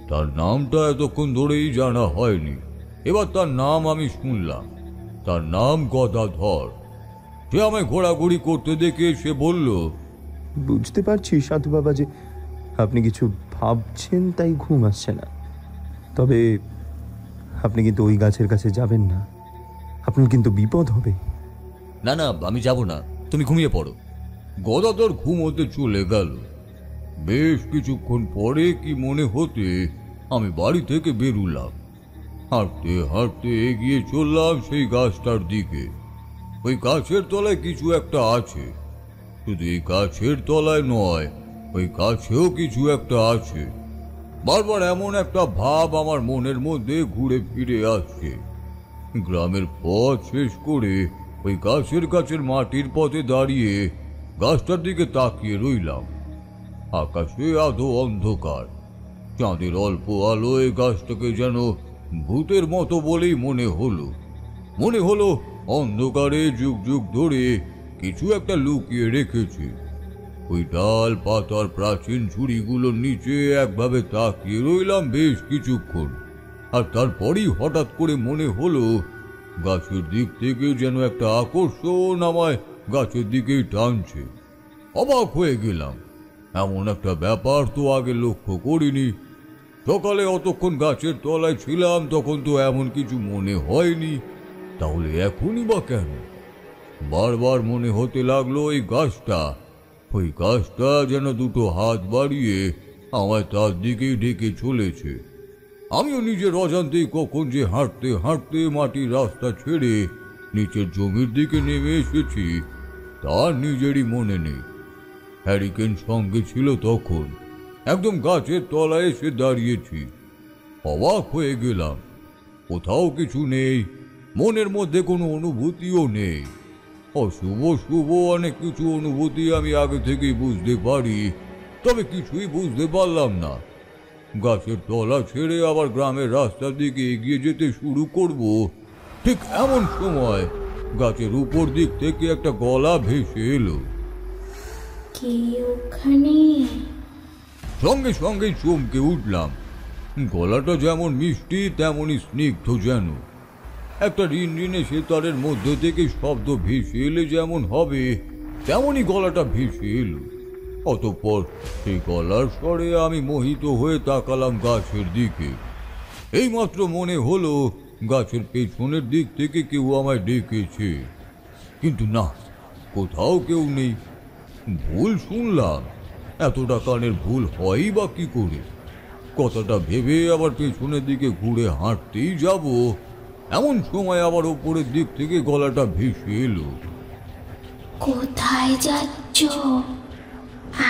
তার নামটা এতক্ষণ ধরেই জানা হয়নি, এবার তার নাম আমি শুনলাম। তার নাম গদাধর। সে আমায় ঘোরাঘুরি করতে দেখে সে বলল, বুঝতে পারছি সাধু বাবা যে আপনি কিছু ভাবছেন তাই ঘুম আসছে না, তবে আপনি কিন্তু ওই গাছের কাছে যাবেন না, আপনার কিন্তু বিপদ হবে। না না, আমি যাব না, তুমি ঘুমিয়ে পড়ো। গদাধর ঘুমোতে চলে গেল। বেশ কিছুক্ষণ পরে কি মনে হতে আমি বাড়ি থেকে বেরুলাম। হাঁটতে হাঁটতে এগিয়ে চললাম সেই গাছটার দিকে। ওই গাছের তলায় কিছু একটা আছে। শুধু এই গাছের তলায় নয়, ওই গাছেও কিছু একটা আছে। বারবার এমন একটা ভাব আমার মনের মধ্যে ঘুরে ফিরে আসছে। গ্রামের পথ শেষ করে ওই গাছের কাছের মাটির পথে দাঁড়িয়ে গাছটার দিকে তাকিয়ে রইলাম। আকাশে আধো অন্ধকার, চাঁদের অল্প আলোয় গাছটাকে যেন ভূতের মতো বলেই মনে হলো অন্ধকারে যুগ যুগ ধরে কিছু একটা লুকিয়ে রেখেছে। ওই ডাল পাতার প্রাচীন ঝুড়িগুলোর নিচে একভাবে তাকিয়ে রইলাম বেশ কিছুক্ষণ। আর তারপরই হঠাৎ করে মনে হলো গাছের দিক থেকে যেন একটা আকর্ষণ আমায় গাছের দিকেই টানছে। অবাক হয়ে গেলাম, এমন একটা ব্যাপার তো আগে লক্ষ্য করিনি। সকালে অতক্ষণ গাছের তলায় ছিলাম, তখন তো এমন কিছু মনে হয়নি, তাহলে এখনই বা কেন? বারবার মনে হতে লাগলো ওই গাছটা যেন দুটো হাত বাড়িয়ে আমায় তার দিকেই ডেকে চলেছে। আমিও নিজের অজান্তেই কখন যে হাঁটতে হাঁটতে মাটির রাস্তা ছেড়ে নিচের জমির দিকে নেমে এসেছি তার নিজেরই মনে নেই। হ্যারিকেন সঙ্গে ছিল তখন। একদম গাছের তলায় এসে দাঁড়িয়েছি। অবাক হয়ে গেলাম, কোথাও কিছু নেই, মনের মধ্যে কোনো অনুভূতিও নেই। অশুভ শুভ অনেক কিছু অনুভূতি আমি আগে থেকেই বুঝতে পারি, তবে কিছুই বুঝতে পারলাম না। গাছের তলা ছেড়ে আবার গ্রামের রাস্তার দিকে এগিয়ে যেতে শুরু করব, ঠিক এমন সময় গাছের উপর দিক থেকে একটা গলা ভেসে এলো। কে ওখানে? সঙ্গে সঙ্গে চমকে উঠলাম। গলাটা যেমন মিষ্টি তেমনই স্নিগ্ধ, যেন একটা রিনরিনে সেতারের মধ্যে থেকে শব্দ ভেসে এলে যেমন হবে তেমনই গলাটা ভেসে এলো। অতঃপর সেই গলার স্বরে আমি মোহিত হয়ে তাকালাম গাছের দিকে। এইমাত্র মনে হলো গাছের পেছনের দিক থেকে কেউ আমায় ডেকেছে, কিন্তু না, কোথাও কেউ নেই। ভুল শুনলাম, এতটা কানের ভুল হয়ই বা কি করে? কথাটা ভেবে আবার পেছনের দিকে ঘুরে হাঁটতেই যাব, এমন সময় আবার ওপরের দিক থেকে গলাটা ভেসে এলো। কোথায় যাচ্ছ?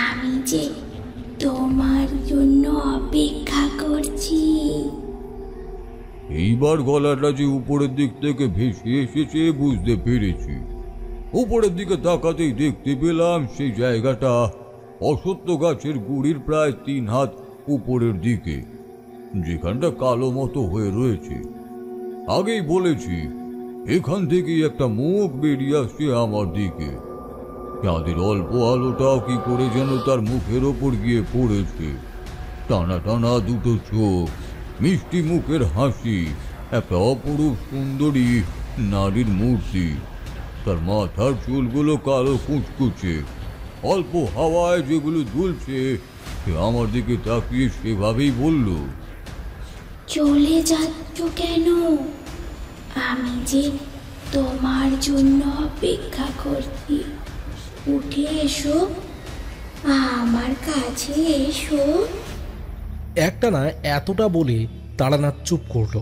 আমি যে তোমার জন্য অপেক্ষা করছি। এইবার গলাটা যে উপরের দিক থেকে ভেসে এসেছে বুঝতে পেরেছি। উপরের দিকে তাকাতেই দেখতে পেলাম সেই জায়গাটা অশ্বত্থ গাছের গুড়ির প্রায় 3 হাত উপরের দিকে, যেখানটা কালো মতো হয়ে রয়েছে। আগেই বলেছি, এখান থেকেই একটা মুখ বেরিয়ে আসছে আমার দিকে। চাঁদের অল্প আলোটাও কি করে যেন তার মুখের ওপর গিয়ে পড়েছে। টানা টানা দুটো চোখ, মিষ্টি মুখের হাসি, একটা অপরূপ সুন্দরী নারীর মূর্তি, তার মাথার চুলগুলো কালো কুচকুচে, অল্প হাওয়ায় যেগুলো দুলছে। সে আমার দিকে তাকিয়ে সেভাবেই বলল, চলে যাচ্ছ কেন? আমি যে তোমার জন্য অপেক্ষা করছি। উঠে এসো, আমার কাছে এসো। একটা না এতটা বলে তারানাথ চুপ করল।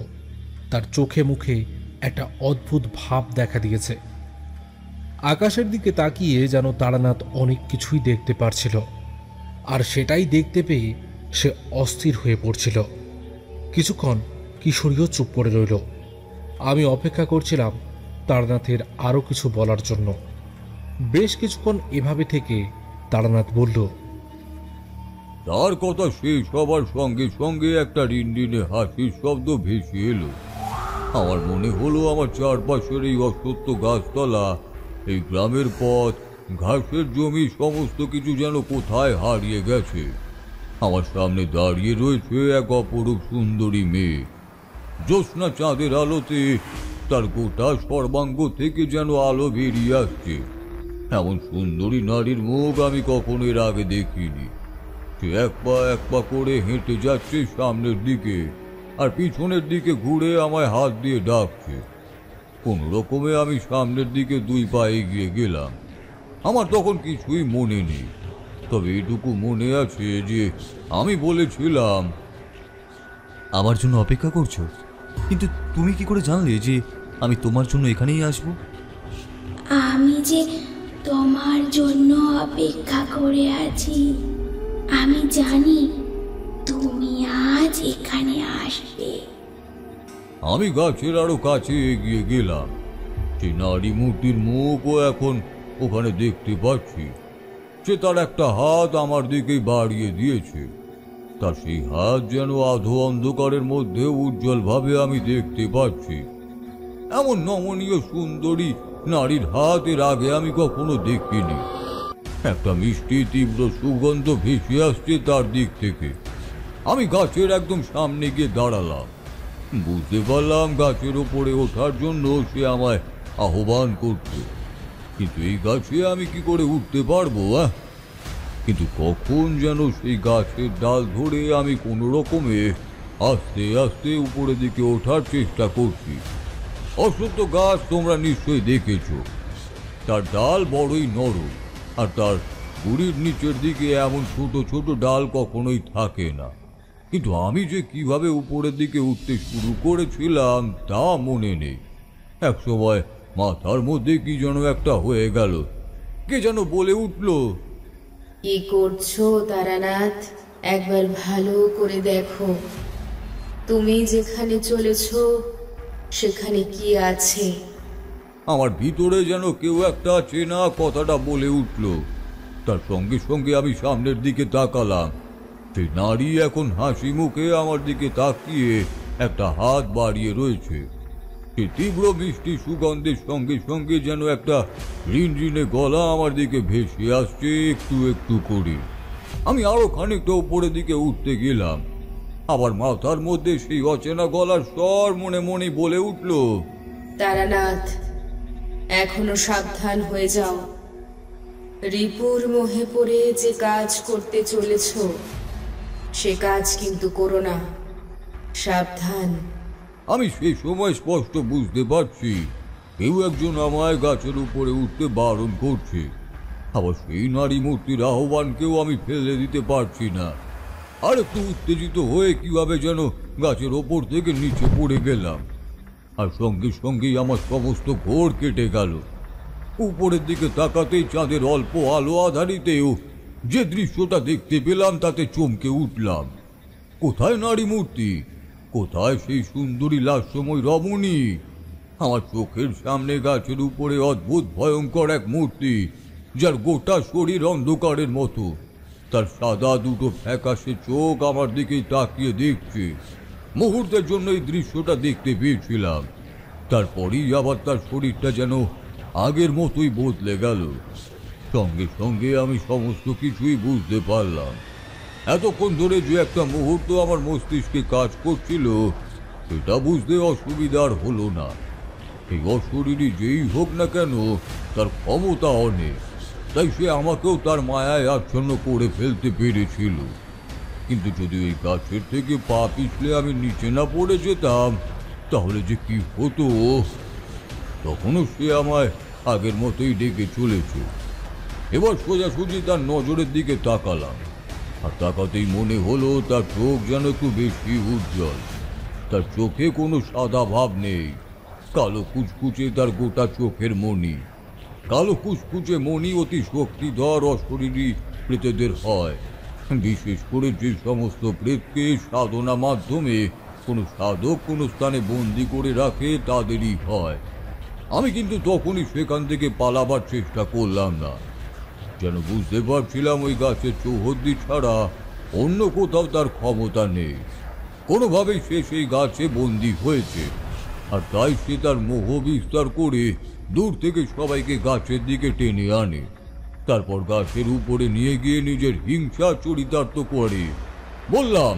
তার চোখে মুখে একটা অদ্ভুত ভাব দেখা দিয়েছে। আকাশের দিকে তাকিয়ে যেন তারানাথ অনেক কিছুই দেখতে পারছিল, আর সেটাই দেখতে পেয়ে সে অস্থির হয়ে পড়ছিল। কিছুক্ষণ কিশোরীও চুপ করে রইল। আমি অপেক্ষা করছিলাম তারানাথের আরও কিছু বলার জন্য। বেশ কিছুক্ষণ এভাবে থেকে তারানাথ বলল, তার কথা শেষ হবার সঙ্গে সঙ্গে একটা রিনরিনে হাসির শব্দ ভেসে এলো। আমার মনে হলো আমার চারপাশের এই অসত্য গাছতলা, এই গ্রামের পথ, ঘাসের জমি, সমস্ত কিছু যেন কোথায় হারিয়ে গেছে। আমার সামনে দাঁড়িয়ে রয়েছে এক অপরূপ সুন্দরী মেয়ে। জ্যোৎস্না চাঁদের আলোতে তার গোটা সর্বাঙ্গ থেকে যেন আলো বেরিয়ে আসছে। এমন সুন্দরী নারীর মুখ আমি কখনো এর আগে দেখিনি। সে এক পা করে হেঁটে যাচ্ছে সামনের দিকে, আর পিছনের দিকে ঘুরে আমায় হাত দিয়ে ডাকছে। কোন রকমে আমি সামনের দিকে 2 পা এগিয়ে গেলাম। আমার তখন কিছুই মনে নেই, তবে এটুকু মনে আছে যে আমি বলেছিলাম, আমার জন্য অপেক্ষা করছো? কিন্তু তুমি কি করে জানলে যে আমি তোমার জন্য এখানেই আসবো? আমি যে তোমার জন্য অপেক্ষা করে আছি। আমি জানি তুমি আজ এখানে আসবে। আমি গাছের আরো কাছে এগিয়ে গেলাম। সেই নারী মূর্তির মুখও এখন ওখানে দেখতে পাচ্ছি। সে তার একটা হাত আমার দিকে বাড়িয়ে দিয়েছে। তার সেই হাত যেন আধো অন্ধকারের মধ্যে উজ্জ্বলভাবে আমি দেখতে পাচ্ছি। এমন নমনীয় সুন্দরী নারীর হাত এর আগে আমি কখনো দেখিনি। একটা মিষ্টি তীব্র সুগন্ধ ভেসে আসছে তার দিক থেকে। আমি গাছের একদম সামনে গিয়ে দাঁড়ালাম। বুঝতে পারলাম গাছের ওপরে ওঠার জন্য সে আমায় আহ্বান করছে। কিন্তু এই গাছে আমি কি করে উঠতে পারবো? কিন্তু কখন যেন সেই গাছের ডাল ধরে আমি কোনো রকমে আস্তে আস্তে উপরের দিকে ওঠার চেষ্টা করছি। অশ্বত্থ গাছ তোমরা নিশ্চয়ই দেখেছ। তার ডাল বড়ই নরম, আর তার গুড়ির নিচের দিকে এমন ছোট ছোট ডাল কখনোই থাকে না। কিন্তু আমি যে কিভাবে উপরের দিকে উঠতে শুরু করেছিলাম তা মনে নেই। এক সময় মাথার মধ্যে কি যেন একটা হয়ে গেল। কে যেন বলে উঠল, কি করছো তারানাথ? একবার ভালো করে দেখো, তুমি যেখানে চলেছো সেখানে কি আছে। আমার ভিতরে যেন কেউ একটা চেনা কথাটা বলে উঠল। তার সঙ্গে সঙ্গে আমি সামনের দিকে তাকালাম। সেই নারী এখন হাসি মুখে আমার দিকে তাকিয়ে একটা হাত বাড়িয়ে রয়েছে। সে তীব্র মিষ্টি সুগন্ধের সঙ্গে সঙ্গে যেন একটা রিনরিনে গলা আমার দিকে ভেসে আসছে একটু একটু করে। আমি আরো খানিকটা উপরের দিকে উঠতে গেলাম। আবার মাথার মধ্যে সেই অচেনা গলার স্বর মনে মনে বলে উঠল, তারানাথ, এখনো সাবধান হয়ে যাও। রিপুর মোহে পড়ে যে কাজ করতে চলেছ সে কাজ কিন্তু করো না। সাবধান। আমি সেই সময় স্পষ্ট বুঝতে পারছি কেউ একজন আমায় গাছের উপরে উঠতে বারণ করছে। আবার সেই নারী মূর্তির আহ্বানকেও আমি ফেলে দিতে পারছি না। আর একটু উত্তেজিত হয়ে কিভাবে যেন গাছের ওপর থেকে নিচে পড়ে গেলাম। আর সঙ্গে সঙ্গেই আমার সমস্ত ঘোর কেটে গেল। উপরের দিকে তাকাতেই চাঁদের অল্প আলো আধারিতেও যে দৃশ্যটা দেখতে পেলাম তাতে চমকে উঠলাম। কোথায় নারী মূর্তি? কোথায় সেই সুন্দরী লাস্যময় রমণী? আমার চোখের সামনে গাছের উপরে অদ্ভুত ভয়ঙ্কর এক মূর্তি, যার গোটা শরীর অন্ধকারের মতো। তার সাদা দুটো ফ্যাকাশে চোখ আমার দিকে তাকিয়ে দেখছে। মুহূর্তের জন্য এই দৃশ্যটা দেখতে পেয়েছিলাম। তারপরেই আবার তার শরীরটা যেন আগের মতোই বদলে গেল। সঙ্গে সঙ্গে আমি সমস্ত কিছুই বুঝতে পারলাম। এতক্ষণ ধরে যে একটা মুহূর্ত আমার মস্তিষ্কে কাজ করছিল সেটা বুঝতে অসুবিধার হলো না। এই অশরীরী যেই হোক না কেন তার ক্ষমতা অনেক, তাই সে আমাকেও তার মায়ায় আচ্ছন্ন করে ফেলতে পেরেছিল। কিন্তু যদি ওই গাছের থেকে পা পিছলে আমি নিচে না পড়ে যেতাম তাহলে যে কি হতো। তখনও সে আমায় আগের মতোই ডেকে চলেছে। এবার সোজাসুজি তার নজরের দিকে তাকালাম, আর তাকাতেই মনে হলো তার চোখ যেন একটু বেশি উজ্জ্বল। তার চোখে কোনো সাদা ভাব নেই, কালো কুচকুচে তার গোটা চোখের মণি। কালো কুচকুচে মণি অতি শক্তিধর অশরীরী প্রেতদের হয়, বিশেষ করে যে সমস্ত প্রেতকে সাধনা মাধ্যমে কোনো সাধক কোনো স্থানে বন্দি করে রাখে তাদেরই হয়। আমি কিন্তু তখনই সেখান থেকে পালাবার চেষ্টা করলাম না, যেন বুঝতে পারছিলাম ওই গাছের চৌহদ্দি ছাড়া অন্য কোথাও তার ক্ষমতা নেই। কোনোভাবেই সে সেই গাছে বন্দি হয়েছে, আর তাই সে তার মোহ বিস্তার করে দূর থেকে সবাইকে গাছের দিকে টেনে আনে, তারপর গাছের উপরে নিয়ে গিয়ে নিজের হিংসা চরিতার্থ করে। বললাম,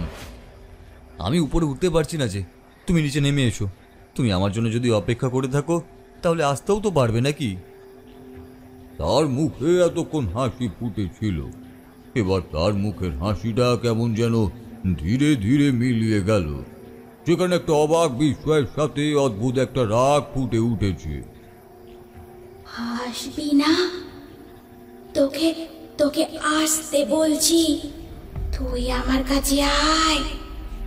আমি উপরে উঠতে পারছি না যে, তুমি নিচে নেমে এসো। তুমি আমার জন্য যদি অপেক্ষা করে থাকো তাহলে আসতেও তো পারবে নাকি? তার মুখে এতক্ষণ হাসি ফুটেছিল, এবার তার মুখের হাসিটা কেমন যেন ধীরে ধীরে মিলিয়ে গেল। সেখানে একটা অবাক বিস্ময়ের সাথে অদ্ভুত একটা রাগ ফুটে উঠেছে। হাসবি না? তোকে তোকে আসতে বলছি, তুই আমার কাছে আয়।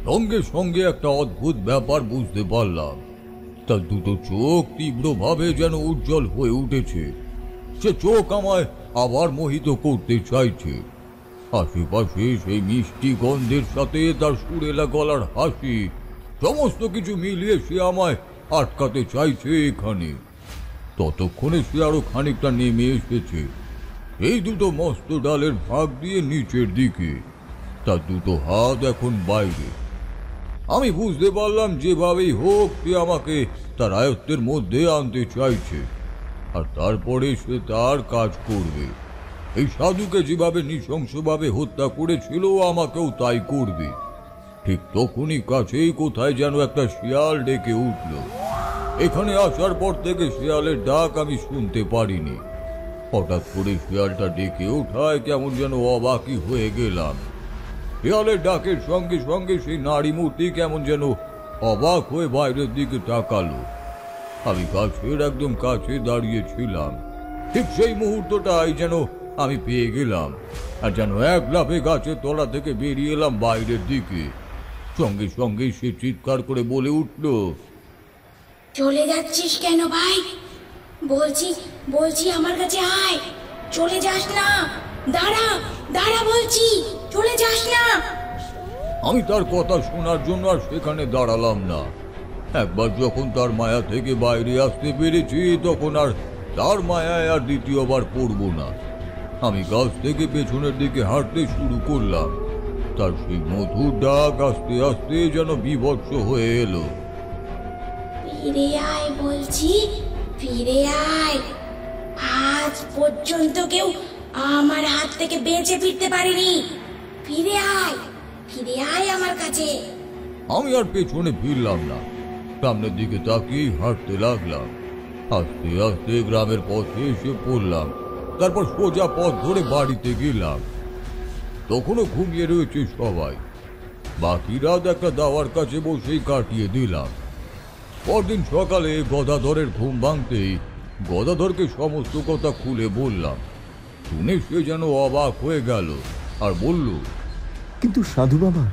সঙ্গে সঙ্গে একটা অদ্ভুত ব্যাপার বুঝতে পারলাম, তার দুটো চোখ তীব্রভাবে যেন উজ্জ্বল হয়ে উঠেছে। সে চোখ আমায় আবার মোহিত করতে চাইছে। আশেপাশে সেই মিষ্টি গন্ধের সাথে তার সুরেলা গলার হাসি, সমস্ত কিছু মিলিয়ে সে আমায় আটকাতে চাইছে এখানে। ততক্ষণে সে আরো খানিকটা নেমে এসেছে, এই দুটো মস্ত ডালের ভাগ দিয়ে নিচের দিকে। তার দুটো হাত এখন বাইরে। আমি বুঝতে পারলাম যেভাবেই হোক সে আমাকে তার আয়ত্তের মধ্যে আনতে চাইছে, আর তারপরে সে তার কাজ করবে। এই সাধুকে যেভাবে নৃশংসভাবে হত্যা করেছিল আমাকেও তাই করবে। ঠিক তখনই কাছেই কোথায় যেন একটা শিয়াল ডেকে উঠল। এখানে আসার পর থেকে শিয়ালের ডাক আমি শুনতে পারিনি। হঠাৎ করে শিয়ালটা ডেকে ওঠায় কেমন যেন অবাকই হয়ে গেলাম। শিয়ালের ডাকের সঙ্গে সঙ্গে সেই নারী মূর্তি কেমন যেন অবাক হয়ে বাইরের দিকে তাকালো। আমি গাছের একদম কাছে দাঁড়িয়েছিলাম, ঠিক সেই মুহূর্তটাই যেন আমি পেয়ে গেলাম, আর যেন এক লাফে গাছের তলা থেকে বেরিয়ে এলাম বাইরের দিকে। সঙ্গে সঙ্গে সে চিৎকার করে বলে উঠল, চলে যাচ্ছিস কেন ভাই? বলছি বলছি আমার কাছে আয়, চলে যাস না, দাঁড়া দাঁড়া বলছি, চলে যাস না। আমি তার কথা শোনার জন্য আর সেখানে দাঁড়ালাম না। একবার যখন তার মায়া থেকে বাইরে আসতে পেরেছি তখন আর তার মায়ায় আর দ্বিতীয়বার পড়ব না। আমি গাছ থেকে পেছনের দিকে হাঁটতে শুরু করলাম। তার সেই মধুর ডাক আস্তে আস্তে যেন বিভৎস হয়ে এলো। ফিরে আয় বলছি, ফিরে আয়। আজ পর্যন্ত কেউ আমার হাত থেকে বেঁচে ফিরতে পারেনি। ফিরে আয়, ফিরে আয় আমার কাছে। আমি আর পেছনে ফিরলাম না, সামনের দিকে তাকিয়ে হাঁটতে লাগলাম। আস্তে আস্তে গ্রামের পথে এসে পড়লাম, তারপর সোজা পথ ধরে বাড়িতে গেলাম। তখনও ঘুমিয়ে রয়েছে সবাই। বাকি রাত একটা দাওয়ার কাছে বসেই কাটিয়ে দিলাম। পরদিন সকালে গদাধরের ঘুম ভাঙতেই গদাধরকে সমস্ত কথা খুলে বললাম। শুনে সে যেন অবাক হয়ে গেল আর বলল, কিন্তু সাধু বাবা,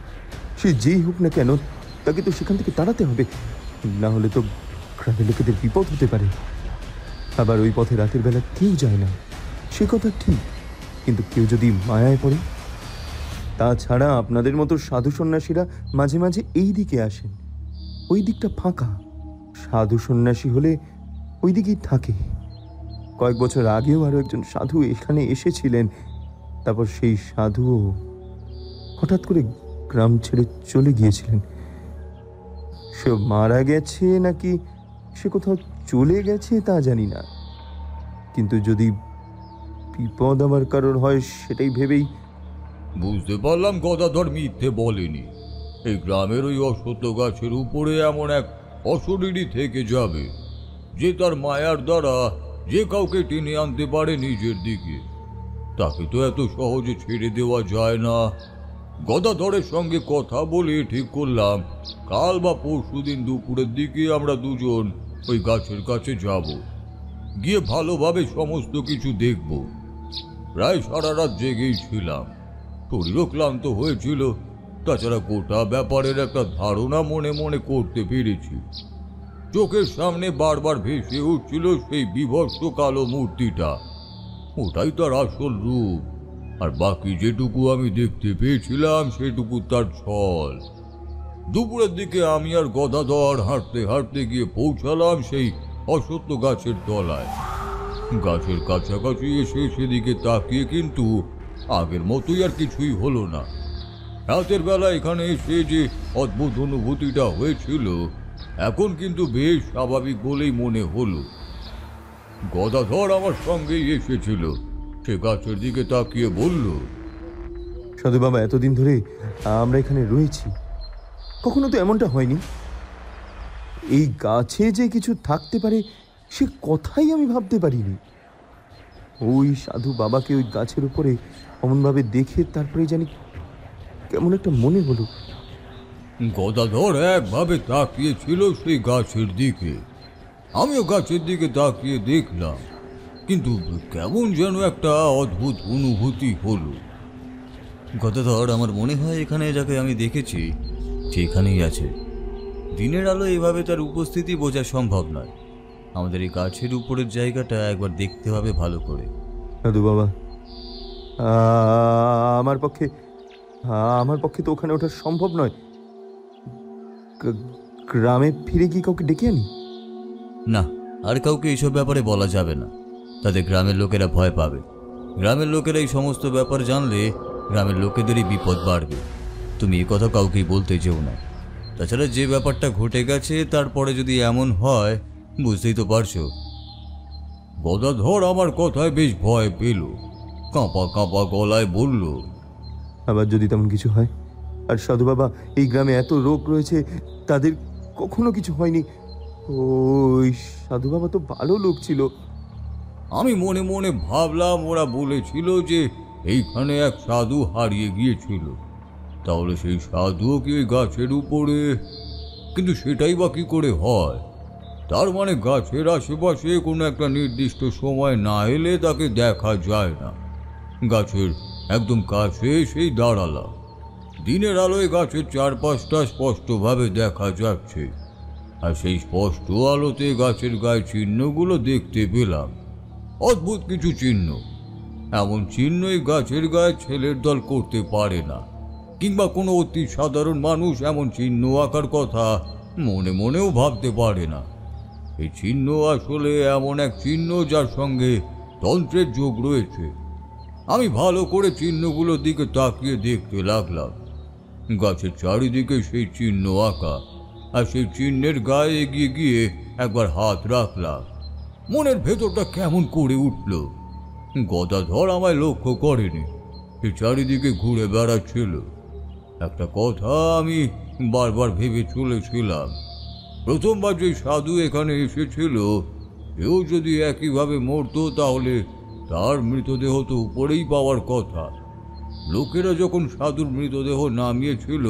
সে যেই হোক না কেন তাকে তো সেখান থেকে তাড়াতে হবে, না হলে তো গ্রামের লোকেদের বিপদ হতে পারে। আবার ওই পথে রাতের বেলা কেউ যায় না, সে কথা ঠিক, কিন্তু কেউ যদি মায়ায় পড়ে। তাছাড়া আপনাদের মতো সাধু সন্ন্যাসীরা মাঝে মাঝে এই দিকে আসেন, ওই দিকটা ফাঁকা। সাধু সন্ন্যাসী হলে ওই দিকেই থাকে। কয়েক বছর আগেও আরো একজন সাধু এখানে এসেছিলেন, তারপর সেই সাধুও হঠাৎ করে গ্রাম ছেড়ে চলে গিয়েছিলেন। সে মারা গেছে নাকি সে কোথাও চলে গেছে তা জানি না, কিন্তু যদি বিপদ আমার কারোর হয় সেটাই ভেবেই। বুঝতে পারলাম গদাধর মিথ্যে বলেনি। এই গ্রামের ওই অশ্বত্থ গাছের উপরে এমন এক অশরীরী থেকে যাবে, যে তার মায়ার দ্বারা যে কাউকে টেনে আনতে পারে নিজের দিকে, তাকে তো এত সহজে ছেড়ে দেওয়া যায় না। গদাধরের সঙ্গে কথা বলে ঠিক করলাম কাল বা পরশুদিন দুপুরের দিকে আমরা দুজন ওই গাছের কাছে যাব, গিয়ে ভালোভাবে সমস্ত কিছু দেখব। প্রায় সারা রাত জেগেই ছিলাম, শরীরও ক্লান্ত হয়েছিল, তাছাড়া গোটা ব্যাপারের একটা ধারণা মনে মনে করতে পেরেছি। চোখের সামনে বারবার ভেসে উঠছিল সেই বিভৎস কালো মূর্তিটা, ওটাই তার আসল রূপ, আর বাকি যেটুকু আমি দেখতে পেয়েছিলাম সেটুকু তার ছল। দুপুরের দিকে আমি আর গদাধর হাঁটতে হাঁটতে গিয়ে পৌঁছালাম সেই অশ্বত্থ গাছের তলায়। গাছের কাছাকাছি এসে সেদিকে তাকিয়ে কিন্তু আগের মতোই আর কিছুই হলো না। রাতের বেলা এখানে এসে যে অদ্ভুত অনুভূতিটা হয়েছিল এখন কিন্তু বেশ স্বাভাবিক বলেই মনে হলো। গদাধর আমার সঙ্গেই এসেছিল, সে গাছের দিকে তাকিয়ে বলল, সাধু বাবা, এতদিন ধরে আমরা এখানে রয়েছি, কখনো তো এমনটা হয়নি। এই গাছে যে কিছু থাকতে পারে সে কথাই আমি ভাবতে পারিনি। ওই সাধু বাবাকে ওই গাছের উপরে অমনভাবে দেখে তারপরে জানি কেমন একটা মনে হলো। গদাধর একভাবে তাকিয়েছিল সেই গাছের দিকে, আমিও গাছের দিকে তাকিয়ে দেখলাম, কিন্তু কেমন যেন একটা অদ্ভুত অনুভূতি হলো। গদাধর, আমার মনে হয় এখানে যাকে আমি দেখেছি সেখানেই আছে। দিনের আলো এভাবে তার উপস্থিতি বোঝা সম্ভব নয়। আমাদের এই গাছের উপরের জায়গাটা একবার দেখতে হবে ভালো করে। সাধু বাবা, আমার পক্ষে তো ওখানে ওঠা সম্ভব নয়। গ্রামে ফিরে গিয়ে কাউকে ডেকে আনি? না, আর কাউকে এইসব ব্যাপারে বলা যাবে না, তাদের গ্রামের লোকেরা ভয় পাবে। গ্রামের লোকেরা এই সমস্ত ব্যাপার জানলে গ্রামের লোকেদেরই বিপদ বাড়বে। তুমি এই কথা কাউকেই বলতে যেও না। তাছাড়া যে ব্যাপারটা ঘটে গেছে তারপরে যদি এমন হয়, বুঝতেই তো পারছো। গদাধর আমার কথায় বেশ ভয় পেল, কাঁপা কাঁপা গলায় বলল, আবার যদি তেমন কিছু হয়? আর সাধু বাবা, এই গ্রামে এত রোগ রয়েছে, তাদের কখনো কিছু হয়নি। ওই সাধু বাবা তো ভালো লোক ছিল। আমি মনে মনে ভাবলাম ওরা বলেছিল যে এইখানে এক সাধু হারিয়ে গিয়েছিল, তাহলে সেই সাধুও কি ওই গাছের উপরে? কিন্তু সেটাই বা কি করে হয়? তার মানে গাছের আশেপাশে কোনো একটা নির্দিষ্ট সময় না এলে তাকে দেখা যায় না। গাছের একদম কাছে সেই দাঁড়ালাম, দিনের আলোয় গাছের চারপাশটা স্পষ্টভাবে দেখা যাচ্ছে, আর সেই স্পষ্ট আলোতে গাছের গায়ে চিহ্নগুলো দেখতে পেলাম। অদ্ভুত কিছু চিহ্ন, এমন চিহ্নই গাছের গায়ে ছেলের দল করতে পারে না, কিংবা কোনো অতি সাধারণ মানুষ এমন চিহ্ন আঁকার কথা মনে মনেও ভাবতে পারে না। এই চিহ্ন আসলে এমন এক চিহ্ন যার সঙ্গে তন্ত্রের যোগ রয়েছে। আমি ভালো করে চিহ্নগুলোর দিকে তাকিয়ে দেখতে লাগলাম। গাছের চারিদিকে সেই চিহ্ন আঁকা, আর সেই চিহ্নের গায়ে এগিয়ে গিয়ে একবার হাত রাখলাম। মনের ভেতরটা কেমন করে উঠল। গদাধর আমায় লক্ষ্য করেনি, সে চারিদিকে ঘুরে বেড়াচ্ছিল। একটা কথা আমি বারবার ভেবে চলেছিলাম, প্রথমবার যে সাধু এখানে এসেছিল সেও যদি একইভাবে মরতো তাহলে তার মৃতদেহ তো উপরেই পাওয়ার কথা। লোকেরা যখন সাধুর মৃতদেহ নামিয়েছিল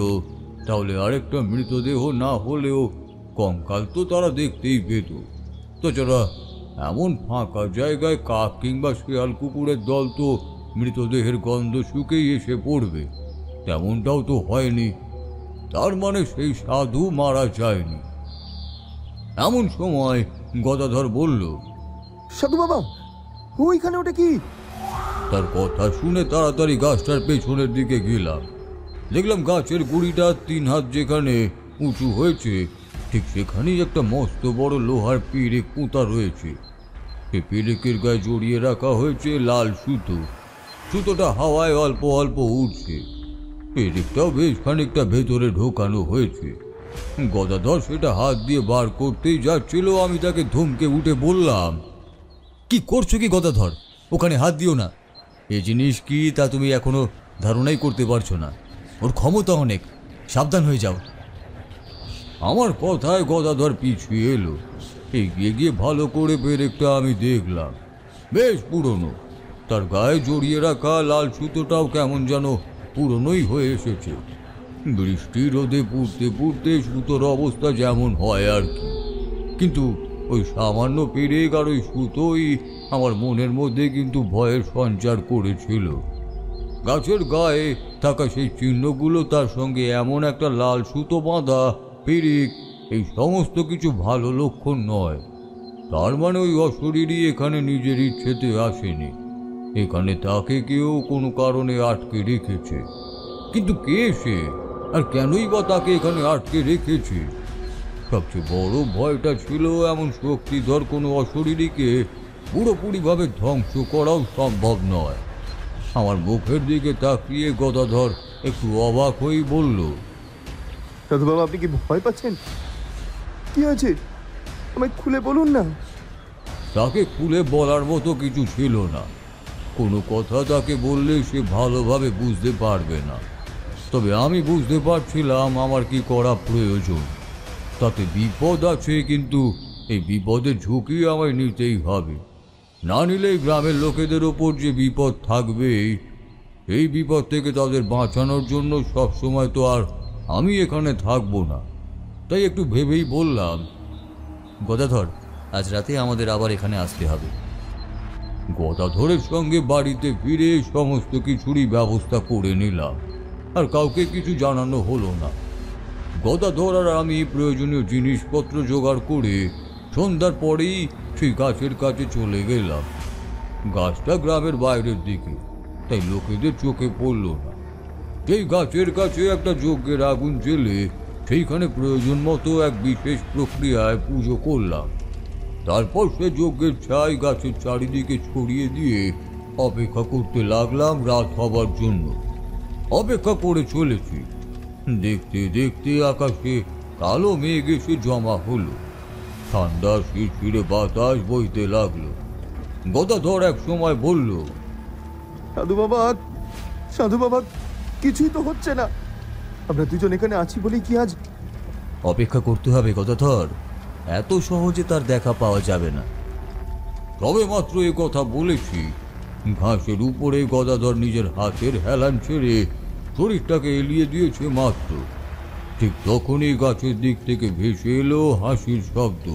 তাহলে আরেকটা মৃতদেহ না হলেও কঙ্কাল তো তারা দেখতেই পেত। তাছাড়া এমন ফাঁকা জায়গায় কাক কিংবা শেয়াল কুকুরের দল তো মৃতদেহের গন্ধ শুকেই এসে পড়বে, তেমনটাও তো হয়নি। তার মানে সেই সাধু মারা যায়নি। এমন সময় গদাধর বলল, সাধু বাবা, ওইখানে ওটা কি? তার কথা শুনে তাড়াতাড়ি গাছটার পেছনের দিকে গেলাম। দেখলাম গাছের গুড়িটা 3 হাত যেখানে উঁচু হয়েছে ঠিক সেখানেই একটা মস্ত বড় লোহার পেরেক পুঁতা রয়েছে। সেই পেরেকের গায়ে জড়িয়ে রাখা হয়েছে লাল সুতো। সুতোটা হাওয়ায় অল্প অল্প উঠছে। পেরেকটাও বেশ খানিকটা ভেতরে ঢোকানো হয়েছে। গদাধর সেটা হাত দিয়ে বার করতেই যাচ্ছিল, আমি তাকে ধমকে উঠে বললাম, কি করছো কি গদাধর? ওখানে হাত দিও না। এই জিনিস কি তা তুমি এখনো ধারণাই করতে পারছো না। ওর ক্ষমতা অনেক, সাবধান হয়ে যাও। আমার কথায় গদাধর পিছিয়ে এলো। এগিয়ে গিয়ে ভালো করে পেরেকটা আমি দেখলাম, বেশ পুরনো। তার গায়ে জড়িয়ে রাখা লাল সুতোটাও কেমন যেন পুরনোই হয়ে এসেছে। বৃষ্টি রোদে পুড়তে পুড়তে সুতোর অবস্থা যেমন হয় আর কি। কিন্তু ওই সামান্য পেরেক আর ওই সুতোই আমার মনের মধ্যে কিন্তু ভয়ের সঞ্চার করেছিল। গাছের গায়ে থাকা সেই চিহ্নগুলো, তার সঙ্গে এমন একটা লাল সুতো বাঁধা পেরেক, এই সমস্ত কিছু ভালো লক্ষণ নয়। তার মানে ওই অশরীরই এখানে নিজের ইচ্ছেতে আসেনি, এখানে তাকে কেউ কোনো কারণে আটকে রেখেছে। কিন্তু কে সে, আর কেনই বা তাকে এখানে আটকে রেখেছে? সবচেয়ে বড় ভয়টা ছিল এমন শক্তিধর কোনো অশরীরীকে পুরোপুরিভাবে ধ্বংস করাও সম্ভব নয়। আমার মুখের দিকে তাকিয়ে গদাধর একটু অবাক হয়েই বলল, সাধু বাবা, আপনি কি ভয় পাচ্ছেন? কি আছে, আমায় খুলে বলুন না। তাকে খুলে বলার মতো কিছু ছিল না। কোনো কথা তাকে বললে সে ভালোভাবে বুঝতে পারবে না। তবে আমি বুঝতে পারছিলাম আমার কি করা প্রয়োজন। তাতে বিপদ আছে, কিন্তু এই বিপদের ঝুঁকি আমায় নিতেই হবে। না নিলেই গ্রামের লোকেদের ওপর যে বিপদ থাকবেই, এই বিপদ থেকে তাদের বাঁচানোর জন্য সবসময় তো আর আমি এখানে থাকবো না। তাই একটু ভেবেই বললাম, গদাধর, আজ রাতে আমাদের আবার এখানে আসতে হবে। গদাধরের সঙ্গে বাড়িতে ফিরে সমস্ত কিছুরই ব্যবস্থা করে নিলাম, আর কাউকে কিছু জানানো হলো না। গদাধর আর আমি প্রয়োজনীয় জিনিসপত্র জোগাড় করে সন্ধ্যার পরেই সেই গাছের কাছে চলে গেলাম। গাছটা গ্রামের বাইরের দিকে, তাই লোকেদের চোখে পড়ল না। সেই গাছের কাছে একটা যজ্ঞের আগুন জ্বেলে সেইখানে প্রয়োজন মতো এক বিশেষ প্রক্রিয়ায় পুজো করলাম। তারপর সে যজ্ঞের ছাই গাছের চারিদিকে ছড়িয়ে দিয়ে অপেক্ষা করতে লাগলাম রাত হবার জন্য। অপেক্ষা করে চলেছি। দেখতে দেখতে আকাশে কালো মেঘ এসে জমা হলো। ঠান্ডা শিরশিরে বাতাস বইতে লাগলো। গদাধর এক সময় বলল, সাধু বাবা, কিছুই তো হচ্ছে না। আমরা দুজন এখানে আছি বলেই কি আজ? অপেক্ষা করতে হবে গদাধর, এত সহজে তার দেখা পাওয়া যাবে না। তবে মাত্র এ কথা বলেছি, ঘাসের উপরে গদাধর নিজের হাতের হেলান ছেড়ে শরীরটাকে এলিয়ে দিয়েছে মাত্র। ঠিক তখনই গাছের দিক থেকে ভেসে এলো হাসির শব্দ।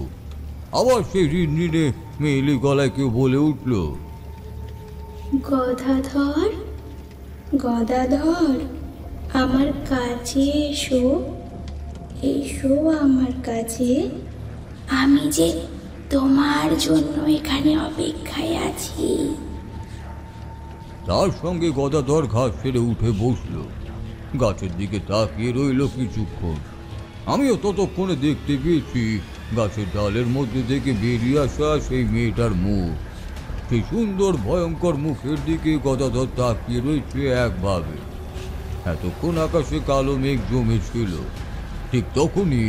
আবার সেই রিনরিনে মেয়েলি গলায় কেউ বলে উঠল, গদাধর, গদাধর, আমার কাছে এসো, এসো আমার কাছে। আমি যে তোমার জন্য এখানে অপেক্ষায় আছি। তার সঙ্গে গদাধর ঘাস ছেড়ে উঠে বসলো। গাছের দিকে তাকিয়ে রইল কিছুক্ষণ। আমিও ততক্ষণে দেখতে পেয়েছি গাছের ডালের মধ্যে থেকে বেরিয়ে আসা সেই মেয়েটার মুখ। সেই সুন্দর ভয়ঙ্কর মুখের দিকে গদাধর তাকিয়ে রয়েছে একভাবে। এতক্ষণ আকাশে কালো মেঘ জমেছিল। ঠিক তখনই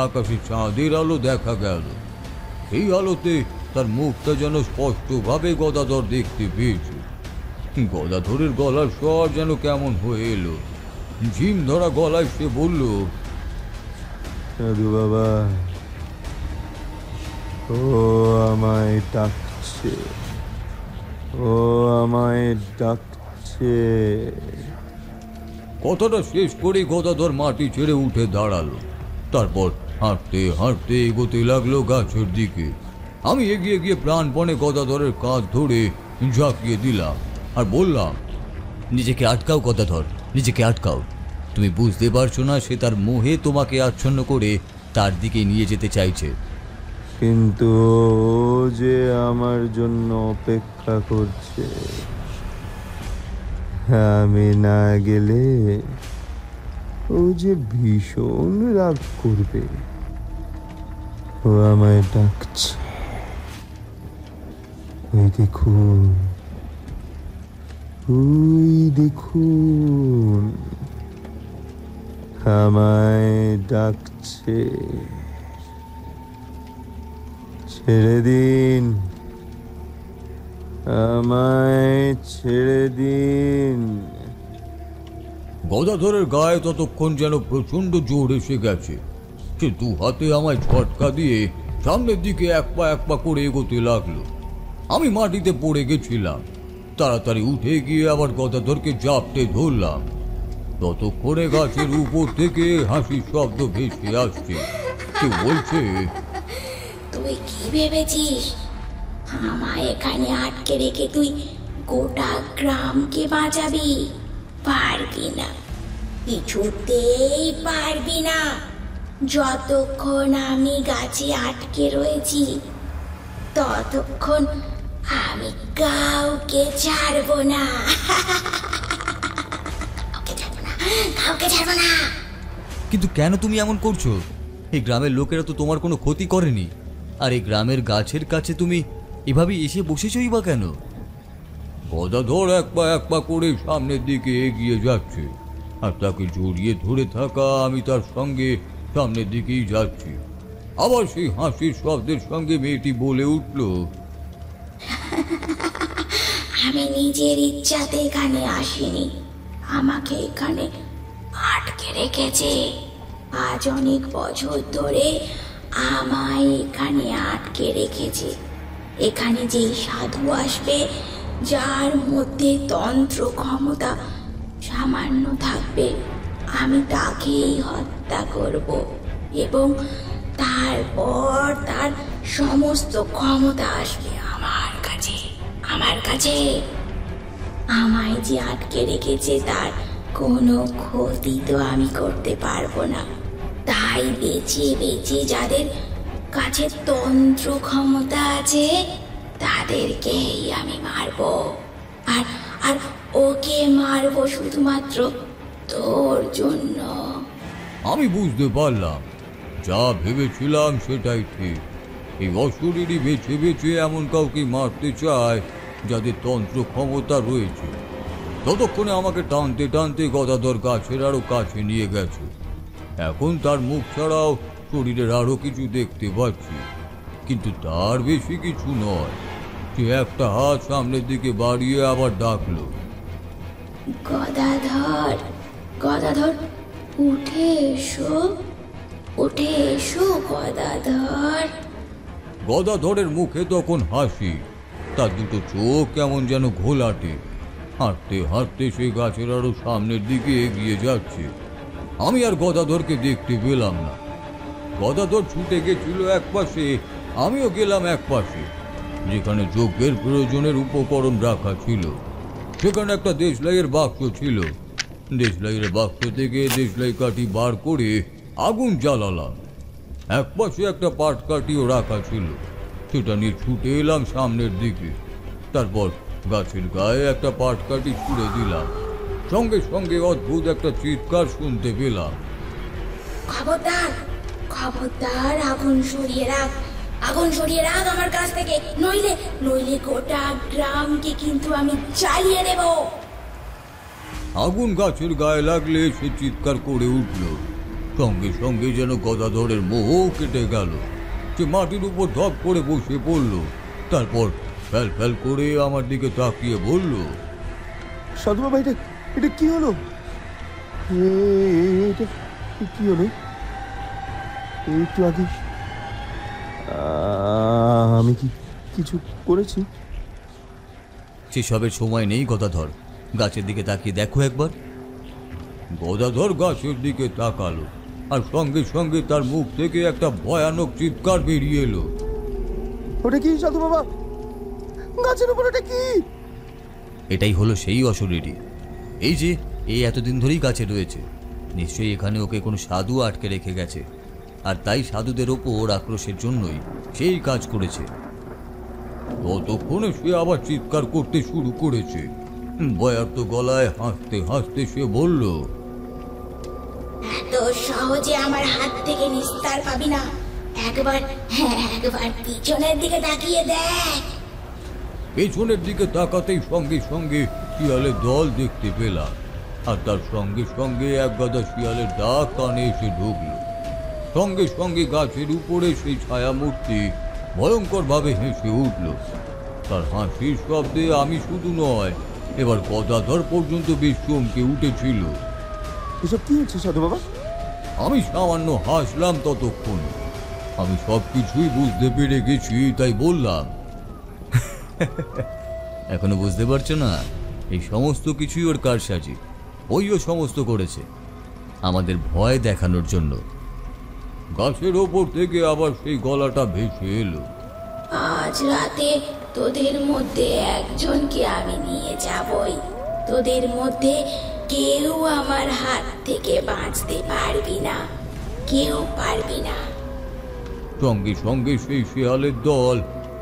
আকাশে চাঁদের আলো দেখা গেল। এই আলোতে তার মুখটা যেন স্পষ্টভাবে গদাধর দেখতে পেয়েছে। গদাধরের গলার স্বর যেন কেমন হয়ে এলো। ঝিম ধরা গলায় সে বলল, সাধু বাবা, ও আমায় ডাকছে, ও আমায় ডাকছে। কথাটা শেষ করে গদাধর মাটি ছেড়ে উঠে দাঁড়ালো। তারপর হাঁটতে হাঁটতে এগোতে লাগলো গাছের দিকে। আমি এগিয়ে গিয়ে প্রাণপণে গদাধরের কাঁধ ধরে ঝাঁকিয়ে দিলাম আর বললাম, নিজেকে আটকাও গদাধর, নিজেকে আটকাও। তুমি বুঝতে পারছো না সে তার মোহে তোমাকে আচ্ছন্ন করে তার দিকে নিয়ে যেতে চাইছে। কিন্তু ও যে আমার জন্য অপেক্ষা করছে। আমি না গেলে ও যে ভীষণ রাগ করবে। ও আমায় ডাকছে। ওই দেখুন, ওই দেখুন, আমায় ডাকছে। ছেড়ে দিন, আমায় ছেড়ে দিন। গদাধরের গায়ে ততক্ষণ যেন প্রচন্ড জোর এসে গেছে। সে দু হাতে আমায় ঝটকা দিয়ে সামনের দিকে এক পা করে এগোতে লাগলো। আমি মাটিতে পড়ে গেছিলাম। তাড়াতাড়ি উঠে গিয়ে আবার গদাধরকে জাপটে ধরলাম। ততক্ষণে গাছের উপর থেকে হাসির শব্দ ভেসে আসছে। কেউ বলছে, তুই কি ভেবেছিস আমায় এখানে আটকে রেখে তুই গোটা গ্রামকে বাঁচাবি? পারবি না, কিছুতেই পারবি না। যতক্ষণ আমি গাছে আটকে রয়েছি ততক্ষণ আমি কাউকে ছাড়বো না, কাউকে ছাড়বো না। কিন্তু কেন তুমি এমন করছো? এই গ্রামের লোকেরা তো তোমার কোনো ক্ষতি করেনি, আর এই গ্রামের গাছের কাছে তুমি এভাবে এসে বসেছই বা কেন? গদাধর এক পা করে সামনের দিকে এগিয়ে যাচ্ছে, আর তাকে জড়িয়ে ধরে থাকা আমি তার সঙ্গে সামনের দিকেই যাচ্ছি। আবার সেই হাসির শব্দের সঙ্গে মেয়েটি বলে উঠল, আমি নিজের ইচ্ছাতে এখানে আসিনি, আমাকে এখানে আটকে রেখেছে। আজ অনেক বছর ধরে আমায় এখানে আটকে রেখেছে। এখানে যেই সাধু আসবে, যার মধ্যে তন্ত্র ক্ষমতা সামান্য থাকবে, আমি তাকেই হত্যা করব এবং তারপর তার সমস্ত ক্ষমতা আসবে আমার কাছে। আমায় যে আটকে রেখেছে তার কোনো ক্ষতি তো আমি করতে পারবো না। তাই বেঁচে বেঁচে যাদের কাছে তন্ত্র ক্ষমতা আছে তাদেরকেই আমি মারবো, আর ওকে মারবো শুধুমাত্র তোর জন্য। আমি বুঝতে পারলাম, যা ভেবেছিলাম সেটাই ঠিক। এই অশরীরই বেছে বেছে এমন কাউকে মারতে চায় যাদের তন্ত্র ক্ষমতা রয়েছে। ততক্ষণে আমাকে টানতে টানতে গদাধর গাছের আরো কাছে নিয়ে গেছে। এখন তার মুখ ছাড়াও শরীরের আরো কিছু দেখতে পাচ্ছি, কিন্তু তার বেশি কিছু নয়। সে একটা হাত সামনের দিকে বাড়িয়ে আবার ডাকলো, গদাধর, গদাধর, উঠে এসো, উঠে এসো গদাধর। গদাধরের মুখে তখন হাসি, তার দুটো চোখ কেমন যেন ঘোলাটে। হাঁটতে হাঁটতে সে গাছের আরো সামনের দিকে এগিয়ে যাচ্ছে। আমি আর গদাধরকে দেখতে পেলাম না। গদাধর ছুটে গেছিল এক পাশে, আমিও গেলাম এক পাশে। যেখানে যজ্ঞের প্রয়োজনের উপকরণ রাখা ছিল সেখানে একটা দেশলাইয়ের বাক্স ছিল। দেশলাইয়ের বাক্স থেকে দেশলাই কাঠি বার করে আগুন জ্বালালাম। এক পাশে একটা পাটকাঠিও রাখা ছিল, সেটা নিয়ে ছুটে এলাম সামনের দিকে। তারপর গাছের গায়ে একটা পাটকাঠি ছুঁড়ে দিলাম। সঙ্গে সঙ্গে অদ্ভুত একটা চিৎকার শুনতে পেলাম, খবরদার, খবরদার, আগুন সরিয়ে রাখ, আগুন সরিয়ে রাখ আমার কাছ থেকে, নইলে নইলে গোটা গ্রামকে কিন্তু আমি জ্বালিয়ে দেব। আগুন গাছের গায়ে লাগলে সে চিৎকার করে উঠল। সঙ্গে সঙ্গে যেন গদাধরের মোহ কেটে গেল। সে মাটির উপর ধপ করে বসে পড়ল। তারপর ফ্যাল ফ্যাল করে আমার দিকে তাকিয়ে বলল, সাধু বাবা, এটা কি হলো? এটা কি হলো? একটু আগে আমি কি কিছু করেছি? সেসবের সময় নেই গদাধর, গাছের দিকে তাকিয়ে দেখো একবার। গদাধর গাছের দিকে তাকালো, আর সঙ্গে সঙ্গে তার মুখ থেকে একটা ভয়ানক চিৎকার বেরিয়ে এলো। ওটা কি সাধু বাবা? গাছের উপর ওটা কি? এটাই হলো সেই অশরীরী। এই যে এই এতদিন ধরেই গাছে রয়েছে। নিশ্চয়ই এখানে ওকে কোনো সাধু আটকে রেখে গেছে, আর তাই সাধুদের ওপর আক্রোশের জন্যই সেই কাজ করেছে। ততক্ষণে সে আবার চিৎকার করতে শুরু করেছে। ভয়ার্ত গলায় হাসতে হাসতে সে বলল, এত সহজে আমার হাত থেকে নিস্তার পাবি না। একবার পিছনের দিকে তাকিয়ে দেখ। পেছনের দিকে তাকাতেই সঙ্গে সঙ্গে শিয়ালের দল দেখতে পেলাম, আর তার সঙ্গে সঙ্গে এক গাদা শিয়ালের ডাক কানে এসে ঢুকল। সঙ্গে সঙ্গে গাছের উপরে সেই ছায়ামূর্তি ভয়ঙ্কর ভাবে হেসে উঠল। তার হাসির শব্দে আমি শুধু নয়, এবার গদাধর পর্যন্ত বেশ চমকে উঠেছিল। এসব কি হচ্ছে সাধু বাবা? আমি সামান্য হাসলাম ততক্ষণ। আমি সবকিছুই বুঝতে পেরে গেছি, তাই বললাম। এখনো বুঝতে পারছো না? এই সমস্ত কিছুই ওর কারসাজি। ওইও সমস্ত করেছে আমাদের ভয় দেখানোর জন্য। গাছের ওপর থেকে আবার সেই গলাটা ভেসে এলো। আজ রাতে তোদের মধ্যে একজনকে আমি নিয়ে যাবই। তোদের মধ্যে কেউ আমার হাত থেকে বাঁচতে পারবি না, কেউ পারবি না। সঙ্গে সঙ্গে সেই শিয়ালের দল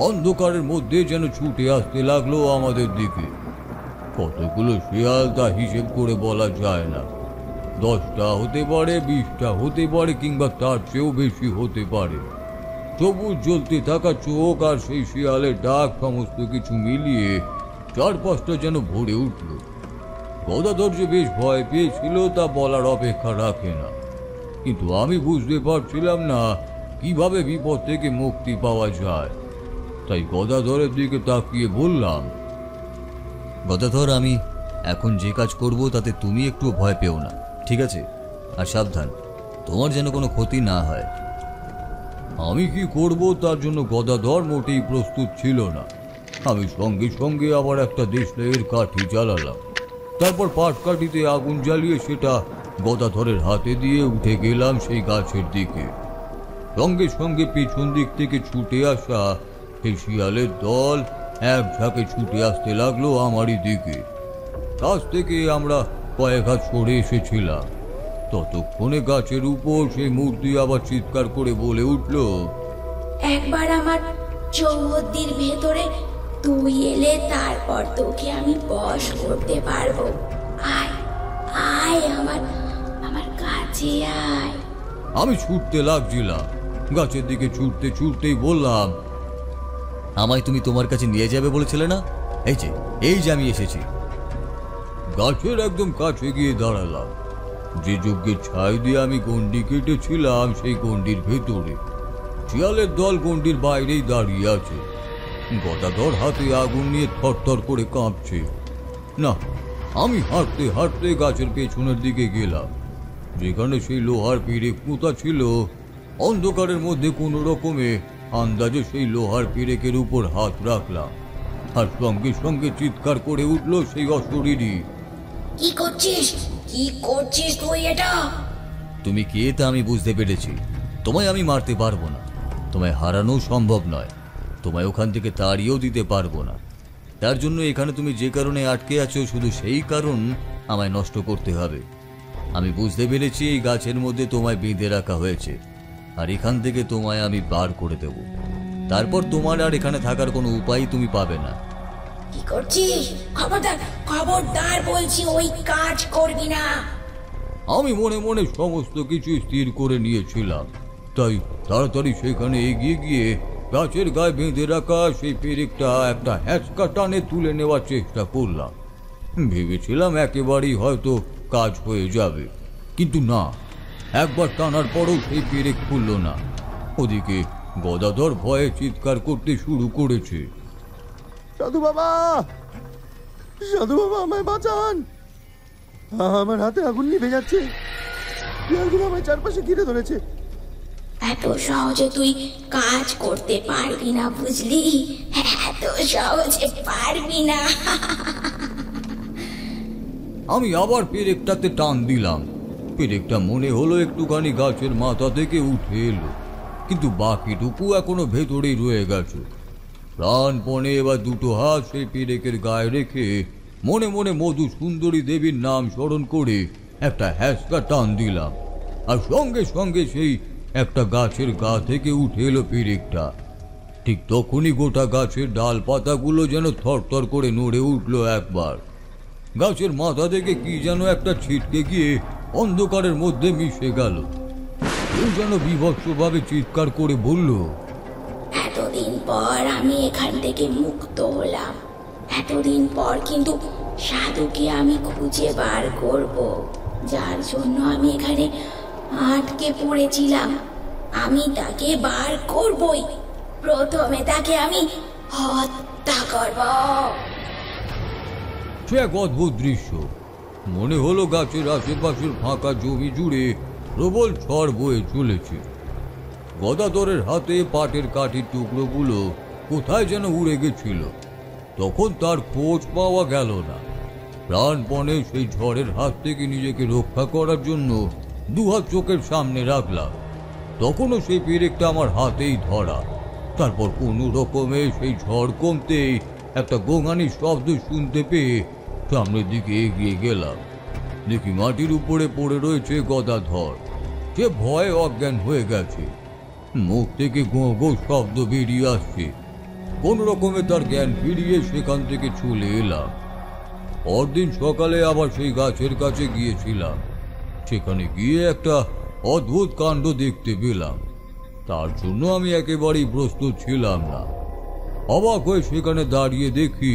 অন্ধকারের মধ্যে যেন ছুটে আসতে লাগলো আমাদের দিকে। কতগুলো শিয়াল তা হিসেব করে বলা যায় না। 10টা হতে পারে, 20টা হতে পারে, কিংবা তার চেয়েও বেশি হতে পারে। সবুজ জ্বলতে থাকা চোখ আর সেই শিয়ালের ডাক সমস্ত কিছু মিলিয়ে চারপাশটা যেন ভরে উঠল। গদাধর যে বেশ ভয় পেয়েছিল তা বলার অপেক্ষা রাখে না, কিন্তু আমি বুঝতে পারছিলাম না কিভাবে বিপদ থেকে মুক্তি পাওয়া যায়। তাই গদাধরের দিকে তাকিয়ে বললাম, গদাধর, আমি এখন যে কাজ করব তাতে তুমি একটু ভয় পেও না, ঠিক আছে? আর সাবধান, তোমার যেন কোনো ক্ষতি না হয়। আমি কি করব তার জন্য গদাধর মোটেই প্রস্তুত ছিল না। আমি সঙ্গে সঙ্গে আবার একটা দেশলাইয়ের কাঠি জ্বালালাম। তারপর পাটকাঠিতে আগুন জ্বালিয়ে সেটা গদাধরের হাতে দিয়ে উঠে গেলাম সেই গাছের দিকে। সঙ্গে সঙ্গে পেছন দিক থেকে ছুটে আসা সেই শিয়ালের দল এক ঝাঁকে ছুটে আসতে লাগলো আমারই দিকে। কাছ থেকে আমরা কয়েক হাত সরে এসেছিলাম। ততক্ষণে গাছের উপর সেই মূর্তি আবার চিৎকার করে বলে উঠল, একবার আমার চৌহদ্দির ভেতরে তুই এলে তারপর তোকে আমি বশ করতে পারবো। আয় আয় আমার কাছে আয়। আমি ছুটতে লাগছিলাম। গাছের দিকে ছুটতে ছুটতেই বললাম, আমায় তুমি তোমার কাছে নিয়ে যাবে বলেছিলে না? এই যে আমি এসেছি। গাছের একদম কাছে গিয়ে দাঁড়ালাম। যে যজ্ঞের ছাই দিয়ে আমি গন্ডি কেটেছিলাম সেই গন্ডির ভেতরে শিয়ালের দল গন্ডির বাইরেই দাঁড়িয়ে আছে। গদাধর হাতে আগুন নিয়ে থরথর করে কাঁপছে। না, আমি হাঁটতে হাঁটতে গাছের পেছনের দিকে গেলাম, যেখানে সেই লোহার পেরেক পোঁতা ছিল। অন্ধকারের মধ্যে কোনো রকমে আন্দাজে সেই লোহার পেরেকের উপর হাত রাখলাম, আর সঙ্গে সঙ্গে চিৎকার করে উঠলো সেই অশরীরী, কি করছিস তুই এটা? তুমি কে তা আমি বুঝতে পেরেছি। তোমায় আমি মারতে পারবো না, তোমায় হারানো সম্ভব নয়, তোমায় ওখান থেকে তাড়িয়েও দিতে পারবো না। তার জন্য এখানে তুমি যে কারণে আটকে আছো শুধু সেই কারণ আমায় নষ্ট করতে হবে। আমি বুঝতে পেরেছি এই গাছের মধ্যে তোমায় বেঁধে রাখা হয়েছে, আর এখান থেকে তোমায় আমি বার করে দেব। তারপর তোমার আর এখানে থাকার কোনো উপায় তুমি পাবে না। কি করছিস? খবরদার বলছি, ওই কাজ করবি না। আমি মনে মনে সমস্ত কিছু স্থির করে নিয়েছিলাম, তাই তাড়াতাড়ি সেখানে এগিয়ে গিয়ে গাছের গায়ে বেঁধে রাখা সেই পেরেকটা একটা হ্যাঁচকা টানে তুলে নেওয়ার চেষ্টা করলাম। ভেবেছিলাম একেবারেই হয়তো কাজ হয়ে যাবে, কিন্তু না, একবার টানার পরও সেই পেরেক খুলল না। ওদিকে গদাধর ভয়ে চিৎকার করতে শুরু করেছে, সাধু বাবা, আমায় বাঁচান, আমার হাতে আগুন নিভে যাচ্ছে, শিয়ালগুলো আমায় চারপাশে ঘিরে ধরেছে। এত সহজে তুই কাজ করতে পারবি না, বুঝলি? এত সহজে পারবি না। আমি আবার পেরেকটাতে টান দিলাম। পেরেকটা মনে হলো একটুখানি গাছের মাথা থেকে উঠে এলো, কিন্তু বাকিটুকু এখনো ভেতরেই রয়ে গেছে। প্রাণপণে এবার দুটো হাত সেই পেরেকের গায়ে রেখে মনে মনে মধু সুন্দরী দেবীর নাম স্মরণ করে একটা হ্যাঁচকা টান দিলাম, আর সঙ্গে সঙ্গে সেই একটা গাছের গা থেকে উঠে এলো পেরেকটা। ঠিক তখনই গোটা গাছের ডাল পাতাগুলো যেন থরথর করে নড়ে উঠলো একবার। গাছের মাথা থেকে কি যেন একটা ছিটকে গিয়ে অন্ধকারের মধ্যে মিশে গেল। কেউ যেন বিভৎসভাবে চিৎকার করে বলল, এতদিন পর আমি এখান থেকে মুক্ত হলাম। এতদিন পর কিন্তু সাধুকে আমি খুঁজে বার করব, যার জন্য আমি এখানে আটকে পড়েছিলাম। আমি তাকে বার করবই। প্রথমে তাকে আমি হত্যা করব। সে এক অদ্ভুত দৃশ্য। মনে হলো গাছের আশেপাশের ফাঁকা জমি জুড়ে প্রবল ঝড় বয়ে চলেছে। গদাধরের হাতে পাটের কাঠির টুকরোগুলো কোথায় যেন উড়ে গেছিল। তখন তার খোঁজ পাওয়া গেল না। প্রাণপণে সেই ঝড়ের হাত থেকে নিজেকে রক্ষা করার জন্য দুহাত চোখের সামনে রাখলাম। তখনও সেই পেরেকটা আমার হাতেই ধরা। তারপর কোনো রকমে সেই ঝড় কমতেই একটা গোঙানির শব্দ শুনতে পেয়ে সামনের দিকে এগিয়ে গেলাম। দেখি মাটির উপরে পড়ে রয়েছে গদাধর। সে ভয়ে অজ্ঞান হয়ে গেছে। মুখ থেকে গো গো শব্দ বেরিয়ে আসছে। কোন রকমে তার জ্ঞান ফিরিয়ে সেখান থেকে চলে এলাম। পরদিন সকালে আবার সেই গাছের কাছে গিয়েছিলাম। সেখানে গিয়ে একটা অদ্ভুত কাণ্ড দেখতে পেলাম। তার জন্য আমি একেবারেই প্রস্তুত ছিলাম না। অবাক হয়ে সেখানে দাঁড়িয়ে দেখি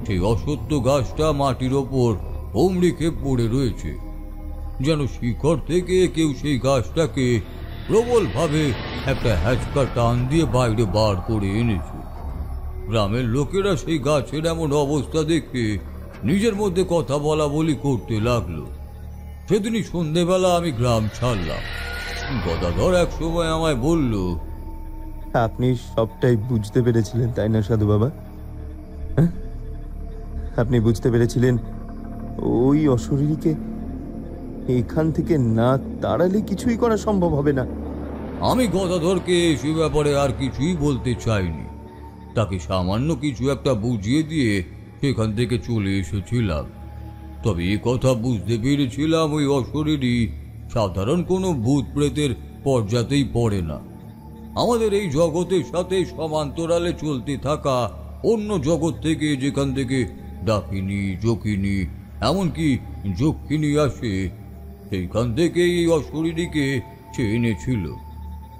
সেই অসত্য গাছটা মাটির ওপর হুমড়ি খেয়ে পড়ে রয়েছে, যেন শিকড় থেকে কেউ সেই গাছটাকে প্রবলভাবে একটা হ্যাচকা টান দিয়ে বাইরে বার করে এনেছে। গ্রামের লোকেরা সেই গাছের এমন অবস্থা দেখে নিজের মধ্যে কথা বলা বলি করতে লাগলো। সেদিনই সন্ধেবেলা আমি গ্রাম ছাড়লাম। গদাধর এক সময় আমায় বলল, আপনি সবটাই বুঝতে পেরেছিলেন তাই না সাধু বাবা? আপনি বুঝতে পেরেছিলেন ওই অশরীরীকে এখান থেকে না তাড়ালে কিছুই করা সম্ভব হবে না। আমি গদাধরকে সে ব্যাপারে আর কিছুই বলতে চাইনি। তাকে সামান্য কিছু একটা বুঝিয়ে দিয়ে সেখান থেকে চলে এসেছিলাম। তবে এ কথা বুঝতে পেরেছিলাম ওই অশরীরী সাধারণ কোনো ভূত প্রেতের পর্যাতেই পড়ে না। আমাদের এই জগতের সাথে সমান্তরালে চলতে থাকা অন্য জগৎ থেকে, যেখান থেকে ডাকিনী, যোগিনী, এমনকি যক্ষিণী আসে, সেইখান থেকে এই অশরীরীকে সে এনেছিল।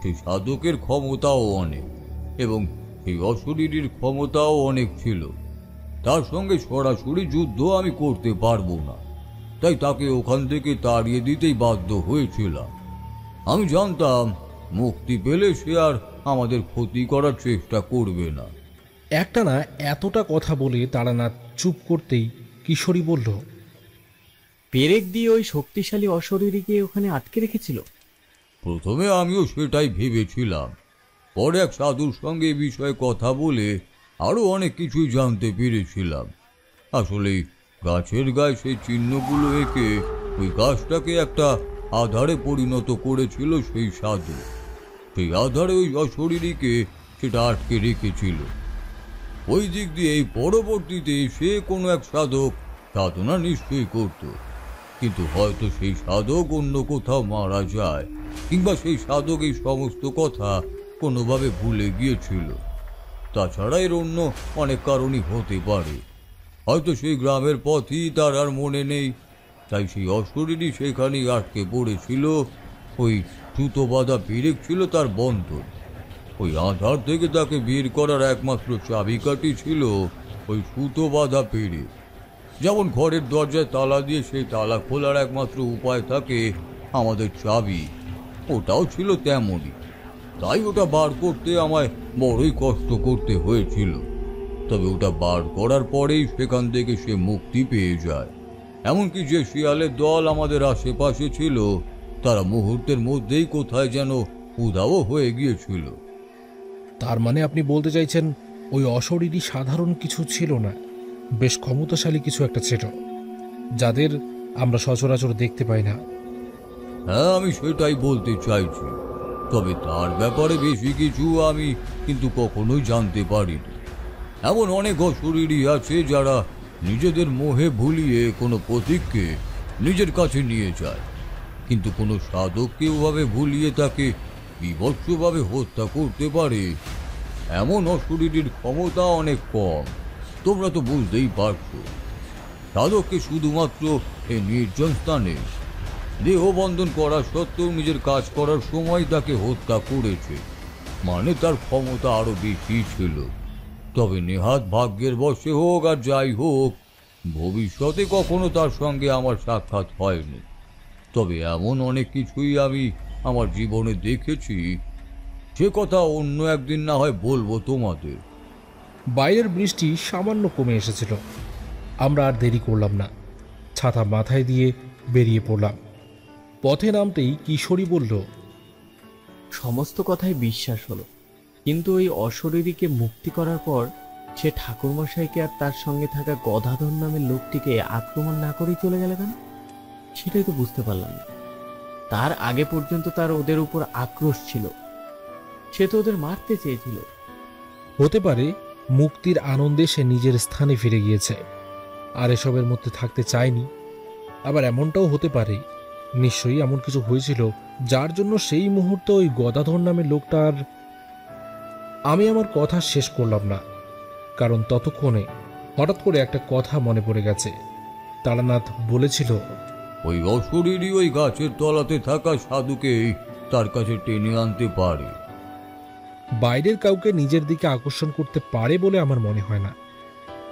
সেই সাধকের ক্ষমতাও অনেক, এবং সেই অশরীরীর ক্ষমতাও অনেক ছিল। তার সঙ্গে সরাসরি যুদ্ধ আমি করতে পারবো না, তাই তাকে ওখান থেকে তাড়িয়ে দিতেই বাধ্য হয়েছিলাম। আমি জানতাম মুক্তি পেলে সে আর আমাদের ক্ষতি করার চেষ্টা করবে না। একটানা এতটা কথা বলে তারানাথ চুপ করতেই কিশোরী বলল, পেরেক দিয়ে ওই শক্তিশালী অশরীরীকে ওখানে আটকে রেখেছিল? প্রথমে আমিও সেটাই ভেবেছিলাম। পরে এক সাধুর সঙ্গে এ বিষয়ে কথা বলে আরো অনেক কিছুই জানতে পেরেছিলাম। আসলে গাছের গায়ে সেই চিহ্নগুলো এঁকে ওই গাছটাকে একটা আধারে পরিণত করেছিল সেই সাধু। সেই আধারে ওই অশরীরীকে সেটা আটকে রেখেছিল। ওই দিক দিয়ে এই পরবর্তীতে সে কোনো এক সাধক সাধনা নিশ্চয়ই করত, কিন্তু হয়তো সেই সাধক অন্য কোথাও মারা যায়, কিংবা সেই সাধক এই সমস্ত কথা কোনোভাবে ভুলে গিয়েছিল। তাছাড়া এর অন্য অনেক কারণই হতে পারে। হয়তো সেই গ্রামের পথই তার আর মনে নেই, তাই সেই অশরীরী সেখানেই আটকে পড়েছিল। ওই সুতো বাঁধা পেরেক ছিল তার বন্ধন। ওই আধার থেকে তাকে বের করার একমাত্র চাবিকাঠি ছিল ওই সুতো বাঁধা পেরেক। যেমন ঘরের দরজায় তালা দিয়ে সেই তালা খোলার একমাত্র উপায় থাকে আমাদের চাবি, ওটাও ছিল তেমনই। তাই ওটা বার করতে আমায় বড়ই কষ্ট করতে হয়েছিল। তবে ওটা বার করার পরেই সেখান থেকে সে মুক্তি পেয়ে যায়। এমনকি যে শিয়ালের দল আমাদের আশেপাশে ছিল, তারা মুহূর্তের মধ্যেই কোথায় যেন উধাও হয়ে গিয়েছিল। তার মানে আপনি বলতে চাইছেন ওই অশরীরী সাধারণ কিছু ছিল না, বেশ ক্ষমতাশালী কিছু একটা ছিল, যাদের আমরা সচরাচর দেখতে পাই না? হ্যাঁ, আমি সেটাই বলতে চাইছি। তবে তার ব্যাপারে বেশি কিছু আমি কিন্তু কখনোই জানতে পারিনি। এমন অনেক অশরীরী আছে যারা নিজেদের মোহে ভুলিয়ে কোনো প্রতীককে নিজের কাছে নিয়ে যায়, কিন্তু কোনো সাধককে ওভাবে ভুলিয়ে তাকে বিভৎসভাবে হত্যা করতে পারে, এমন অশরীরীর ক্ষমতা অনেক কম। তোমরা তো বুঝতেই পারছো। সাধককে শুধুমাত্র এই নির্জন স্থানে দেহবন্ধন করা সত্ত্বেও নিজের কাজ করার সময় তাকে হত্যা করেছে, মানে তার ক্ষমতা আরো বেশি ছিল। তবে নেহাত ভাগ্যের বশে হোক আর যাই হোক, ভবিষ্যতে কখনো তার সঙ্গে আমার সাক্ষাৎ হয়নি। তবে এমন অনেক কিছুই আমি আমার জীবনে দেখেছি, সে কথা অন্য একদিন না হয় বলবো তোমাদের। বাইরের বৃষ্টি সামান্য কমে এসেছিল। আমরা আর দেরি করলাম না, ছাতা মাথায় দিয়ে বেরিয়ে পড়লাম। পথে নামতেই কিশোরী বলল, সমস্ত কথাই বিশ্বাস হলো, কিন্তু ওই অশরীরীকে মুক্তি করার পর সে ঠাকুরমশাইকে আর তার সঙ্গে থাকা গদাধর নামের লোকটিকে আক্রমণ না করেই চলে গেল কেন? সেটাই তো বুঝতে পারলাম না। তার আগে পর্যন্ত তার ওদের উপর আক্রোশ ছিল, সে তো ওদের মারতে চেয়েছিল। হতে পারে মুক্তির আনন্দে সে নিজের স্থানে ফিরে গিয়েছে আর এসবের মধ্যে থাকতে চায়নি। আবার এমনটাও হতে পারে নিশ্চয়ই এমন কিছু হয়েছিল যার জন্য সেই মুহূর্তে ওই গদাধর নামের লোকটার... আমি আমার কথা শেষ করলাম না, কারণ ততক্ষণে হঠাৎ করে একটা কথা মনে পড়ে গেছে। তারানাথ বলেছিল, ওই অশরীরী ওই গাছের তলাতে থাকা সাধুকেই তার কাছে টেনে আনতে পারে। বাইরের কাউকে নিজের দিকে আকর্ষণ করতে পারে বলে আমার মনে হয় না,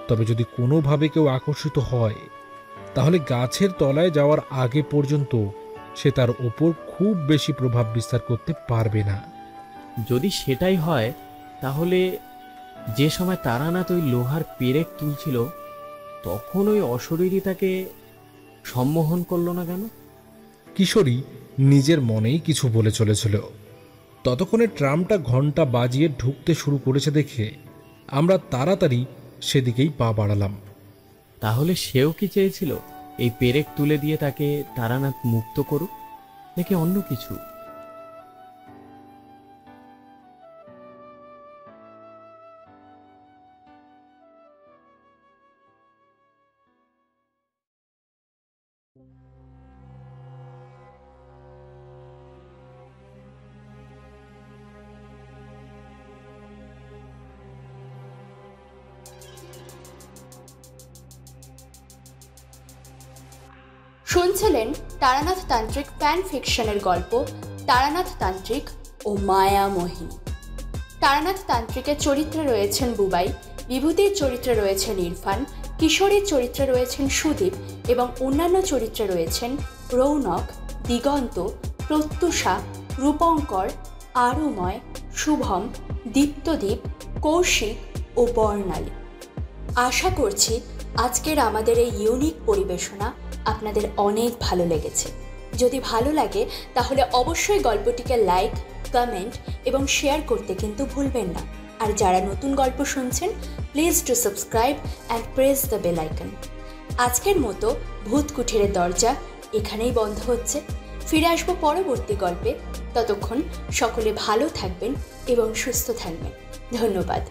তবে যদি কোনোভাবে কেউ আকর্ষিত হয় তাহলে গাছের তলায় যাওয়ার আগে পর্যন্ত সে তার ওপর খুব বেশি প্রভাব বিস্তার করতে পারবে না। যদি সেটাই হয় তাহলে যে সময় তারানাথ ওই লোহার পেরেক তুলছিল তখন ওই অশরীরী তাকে সম্মোহন করল না কেন? কিশোরী নিজের মনেই কিছু বলে চলেছিল। ততক্ষণে ট্রামটা ঘন্টা বাজিয়ে ঢুকতে শুরু করেছে দেখে আমরা তাড়াতাড়ি সেদিকেই পা বাড়ালাম। তাহলে সেও কি চেয়েছিল এই পেরেক তুলে দিয়ে তাকে তারানাথ মুক্ত করুক, নাকি অন্য কিছু? শুনছিলেন তারানাথ তান্ত্রিক ফ্যান ফিকশনের গল্প তারানাথ তান্ত্রিক ও মায়া মোহিনী। তারানাথ তান্ত্রিকের চরিত্রে রয়েছেন বুবাই, বিভূতির চরিত্রে রয়েছেন ইরফান, কিশোরীর চরিত্রে রয়েছেন সুদীপ এবং অন্যান্য চরিত্রে রয়েছেন রৌনক, দিগন্ত, প্রত্যুষা, রূপঙ্কর, আরুময়, শুভম, দীপ্তদীপ, কৌশিক ও বর্ণালী। আশা করছি আজকের আমাদের এই ইউনিক পরিবেশনা আপনাদের অনেক ভালো লেগেছে। যদি ভালো লাগে তাহলে অবশ্যই গল্পটিকে লাইক, কমেন্ট এবং শেয়ার করতে কিন্তু ভুলবেন না। আর যারা নতুন গল্প শুনছেন, please to subscribe and press the bell icon. আজকের মতো ভূত কুঠিরের দরজা এখানেই বন্ধ হচ্ছে। ফিরে আসবো পরবর্তী গল্পে। ততক্ষণ সকলে ভালো থাকবেন এবং সুস্থ থাকবেন। ধন্যবাদ।